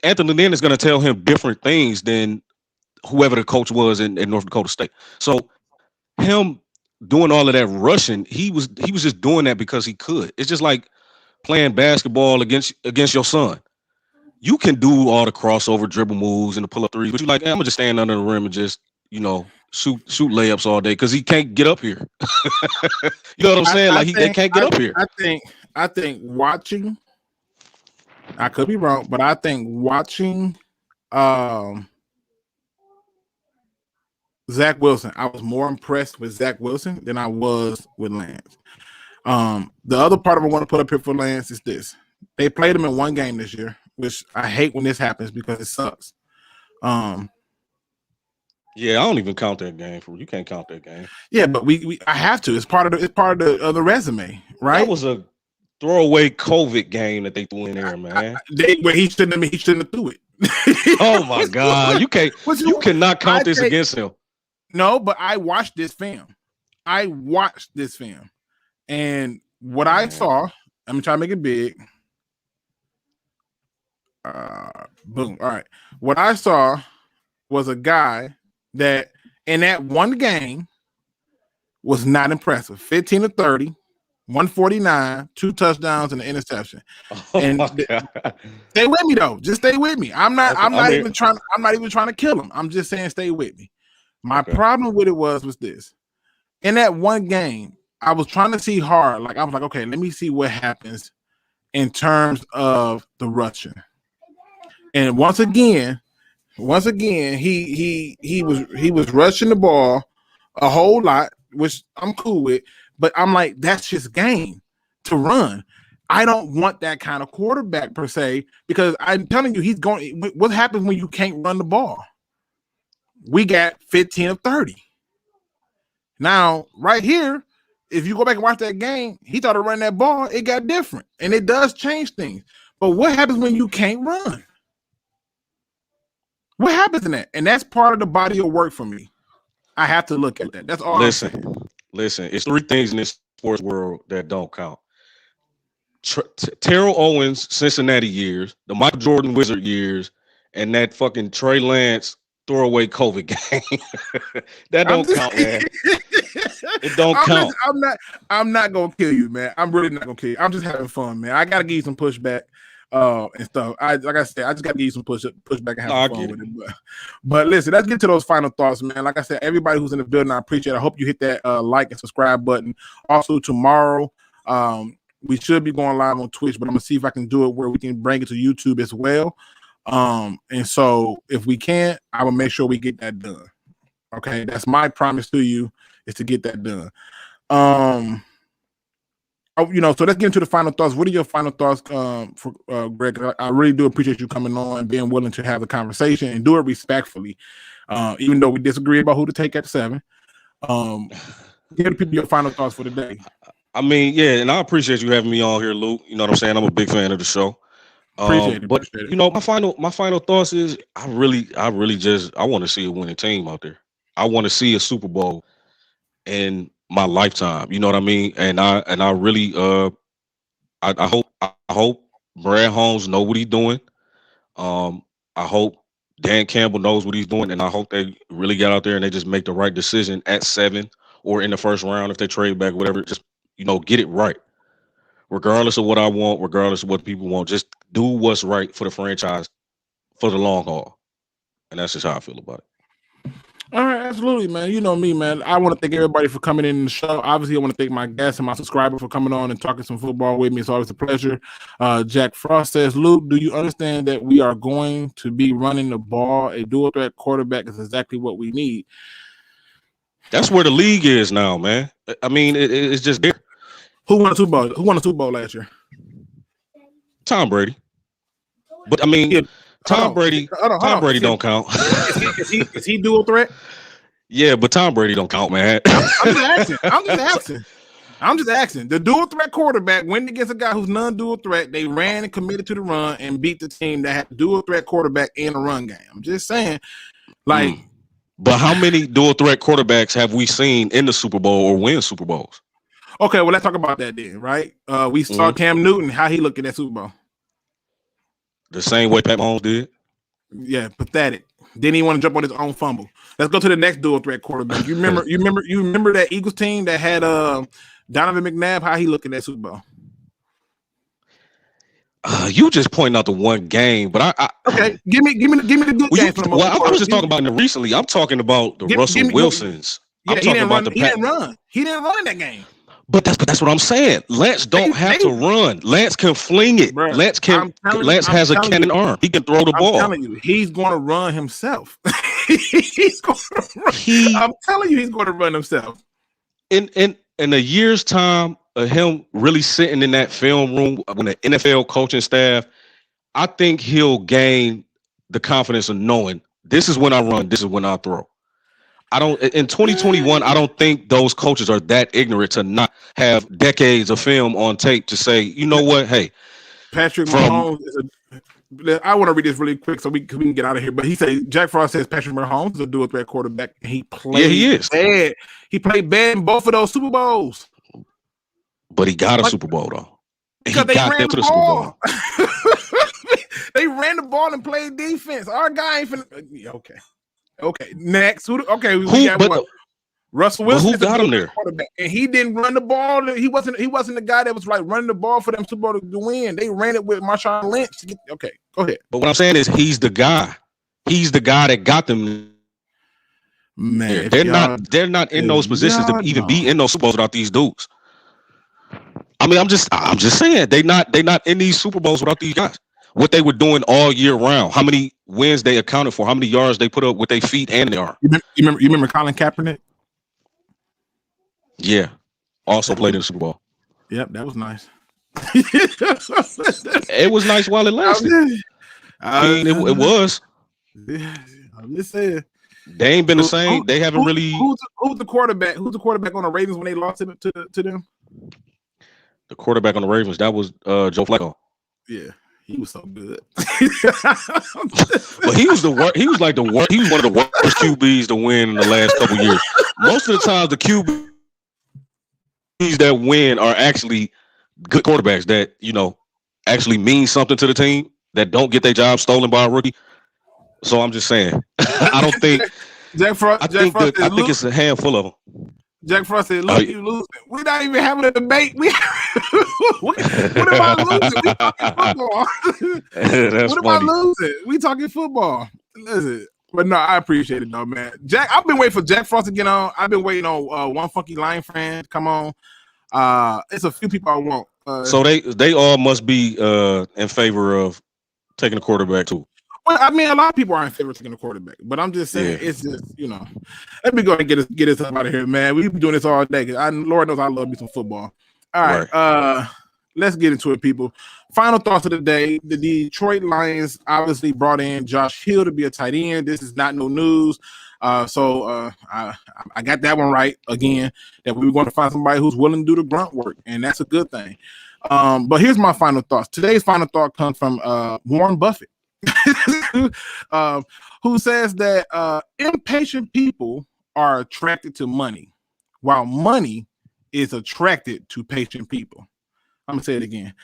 Anthony Lynn is going to tell him different things than whoever the coach was in North Dakota State. So him doing all of that rushing, he was just doing that because he could. It's just like playing basketball against your son. You can do all the crossover dribble moves and the pull-up threes, but you're like, hey, I'm gonna just stand under the rim and just, shoot layups all day because he can't get up here. You know what I'm saying? They can't get up here. I think watching, I could be wrong, but I think watching Zach Wilson, I was more impressed with Zach Wilson than I was with Lance. The other part I want to put up here for Lance is this. They played him in one game this year, which I hate when this happens because it sucks. Yeah, I don't even count that game. You can't count that game. Yeah, but I have to. It's part of the resume, right? That was a throwaway COVID game that they threw in there, man. Where he shouldn't have threw it. Oh my God, you cannot count this against him. No, but I watched this film. And what I saw, I'm trying to make it big. Boom. All right. What I saw was a guy that in that one game was not impressive. 15 to 30, 149, 2 touchdowns and an interception. Stay with me though. Just stay with me. I'm not even trying to kill him. I'm just saying stay with me. My problem with it was this. In that one game, I was trying to see hard. Like I was like, okay, let me see what happens in terms of the rushing. And once again, he was rushing the ball a whole lot, which I'm cool with. But I'm like, that's his game to run. I don't want that kind of quarterback per se, because I'm telling you, he's going. What happens when you can't run the ball? We got 15 of 30. Now, right here, if you go back and watch that game, he thought to run that ball. It got different, and it does change things. But what happens when you can't run? What happens in that? And that's part of the body of work for me. I have to look at that. That's all. Listen. It's three things in this sports world that don't count. Terrell Owens, Cincinnati years, the Michael Jordan Wizard years, and that fucking Trey Lance throwaway COVID game. That don't count, man. It don't count. I'm not gonna kill you, man. I'm really not gonna kill you. I'm just having fun, man. I gotta give you some pushback and stuff. Like I said, I just gotta give you some pushback and have fun with it. But listen, let's get to those final thoughts, man. Like I said, everybody who's in the building, I appreciate it. I hope you hit that like and subscribe button. Also, tomorrow, we should be going live on Twitch, but I'm gonna see if I can do it where we can bring it to YouTube as well. And so if we can't, I will make sure we get that done. Okay, that's my promise to you, is to get that done. So let's get into the final thoughts. What are your final thoughts for Greg? I really do appreciate you coming on and being willing to have the conversation and do it respectfully, even though we disagree about who to take at 7. Give the people your final thoughts for the day. I mean, yeah, and I appreciate you having me on here, Luke. You know what I'm saying? I'm a big fan of the show. Appreciate it. But you know, my final thoughts is I want to see a winning team out there. I want to see a Super Bowl in my lifetime. You know what I mean? And I really I hope Brad Holmes know what he's doing. I hope Dan Campbell knows what he's doing, and I hope they really get out there and they just make the right decision at 7 or in the first round if they trade back, whatever. Just get it right. Regardless of what I want, regardless of what people want, just do what's right for the franchise for the long haul. And that's just how I feel about it. All right, absolutely, man. You know me, man. I want to thank everybody for coming in the show. Obviously, I want to thank my guests and my subscribers for coming on and talking some football with me. It's always a pleasure. Jack Frost says, Luke, do you understand that we are going to be running the ball? A dual threat quarterback is exactly what we need. That's where the league is now, man. I mean, it's just there. Who won a Super Bowl? Who won a Super Bowl last year? Tom Brady. But I mean, yeah, Tom Brady don't count. Is he dual threat? Yeah, but Tom Brady don't count, man. I'm just asking. The dual threat quarterback went against a guy who's non-dual threat. They ran and committed to the run and beat the team that had dual threat quarterback in a run game. I'm just saying, like. But how many dual threat quarterbacks have we seen in the Super Bowl or win Super Bowls? Okay, well, let's talk about that then, right? We saw Cam Newton, how he looked at that Super Bowl. The same way Pat Mahomes did. Yeah, pathetic. Didn't even want to jump on his own fumble. Let's go to the next dual threat quarterback. You remember that Eagles team that had Donovan McNabb, how he looked in that Super Bowl? You just pointing out the one game, but I okay. Give me the good game. I was just talking about it recently. I'm talking about the Russell Wilsons. I'm talking about he didn't run. He didn't run in that game. But that's what I'm saying. Lance don't have to run. Lance can fling it. Bro, Lance has a cannon arm. He can throw the ball. I'm telling you, he's going to run himself. He's going to run. I'm telling you, he's going to run himself. In a year's time of him really sitting in that film room with the NFL coaching staff, I think he'll gain the confidence of knowing this is when I run, this is when I throw. In 2021, I don't think those coaches are that ignorant to not have decades of film on tape to say, you know what, hey, Patrick Mahomes I want to read this really quick so we can get out of here. But he said Jack Frost says Patrick Mahomes is a dual threat quarterback, and he played bad. He played bad in both of those Super Bowls. But he got a Super Bowl though. Because they ran the ball. They ran the ball and played defense. Our guy ain't finna. Okay. Next. We got what? Russell Wilson. Who got him there? And he didn't run the ball. He wasn't the guy that was like running the ball for them Super Bowl to win. They ran it with Marshawn Lynch. Okay, go ahead. But what I'm saying is he's the guy. He's the guy that got them. Man, they're not in those positions to even be in those Super Bowls without these dudes. I mean, I'm just saying they're not in these Super Bowls without these guys. What they were doing all year round, how many wins they accounted for, how many yards they put up with their feet and their arm. You remember Colin Kaepernick? Yeah, also played in the Super Bowl. Yep, that was nice. It was nice while it lasted. It was. I'm just saying. They ain't been the same. They haven't really. Who's the quarterback? Who's the quarterback on the Ravens when they lost it to them? The quarterback on the Ravens, that was Joe Flacco. Yeah, He was so good. But he was the worst. He was like the worst. He was one of the worst QBs to win in the last couple years. Most of the time, the QBs that win are actually good quarterbacks that actually mean something to the team, that don't get their job stolen by a rookie. So I'm just saying, I don't think. Jack Frost. I think it's a handful of them. Jack Frost said, "Look, you losing. We're not even having a debate. What am I losing? We talking football. What am I losing? We talking football. Listen, but no, I appreciate it though, man. Jack, I've been waiting for Jack Frost to get on. I've been waiting on One Funky Lion fan to come on. It's a few people I want. So they all must be in favor of taking a quarterback too. Well, I mean, a lot of people are in favor of taking a quarterback, but I'm just saying, It's just, let me go ahead and get us out of here, man. We've been doing this all day. Lord knows I love me some football. All right. Let's get into it, people. Final thoughts of the day. The Detroit Lions obviously brought in Josh Hill to be a tight end. This is not no news. So I got that one right again, that we were going to find somebody who's willing to do the grunt work, and that's a good thing. But here's my final thoughts. Today's final thought comes from Warren Buffett. Who says that impatient people are attracted to money, while money is attracted to patient people. I'm gonna say it again.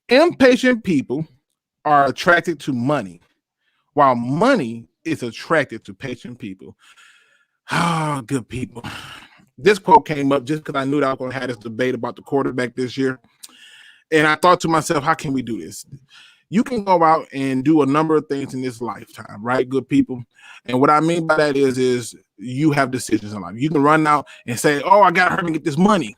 Impatient people are attracted to money, while money is attracted to patient people. Ah, good people. This quote came up just because I knew that I was going to have this debate about the quarterback this year. And I thought to myself, how can we do this? You can go out and do a number of things in this lifetime, right, good people? And what I mean by that is you have decisions in life. You can run out and say, oh, I got to hurry and get this money.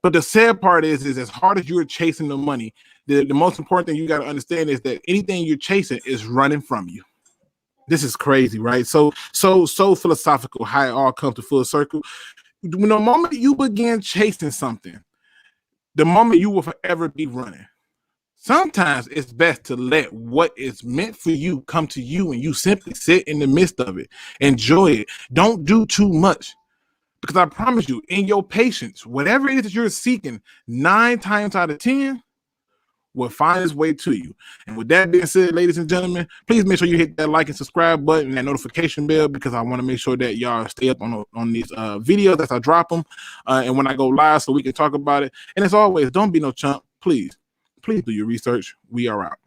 But the sad part is as hard as you're chasing the money, the most important thing you got to understand is that anything you're chasing is running from you. This is crazy, right? So philosophical, how it all comes to full circle. When the moment you begin chasing something, the moment you will forever be running. Sometimes it's best to let what is meant for you come to you, and you simply sit in the midst of it. Enjoy it. Don't do too much. Because I promise you, in your patience, whatever it is that you're seeking, 9 times out of 10 will find its way to you. And with that being said, ladies and gentlemen, please make sure you hit that like and subscribe button and that notification bell, because I want to make sure that y'all stay up on these videos as I drop them and when I go live, so we can talk about it. And as always, don't be no chump. Please do your research. We are out.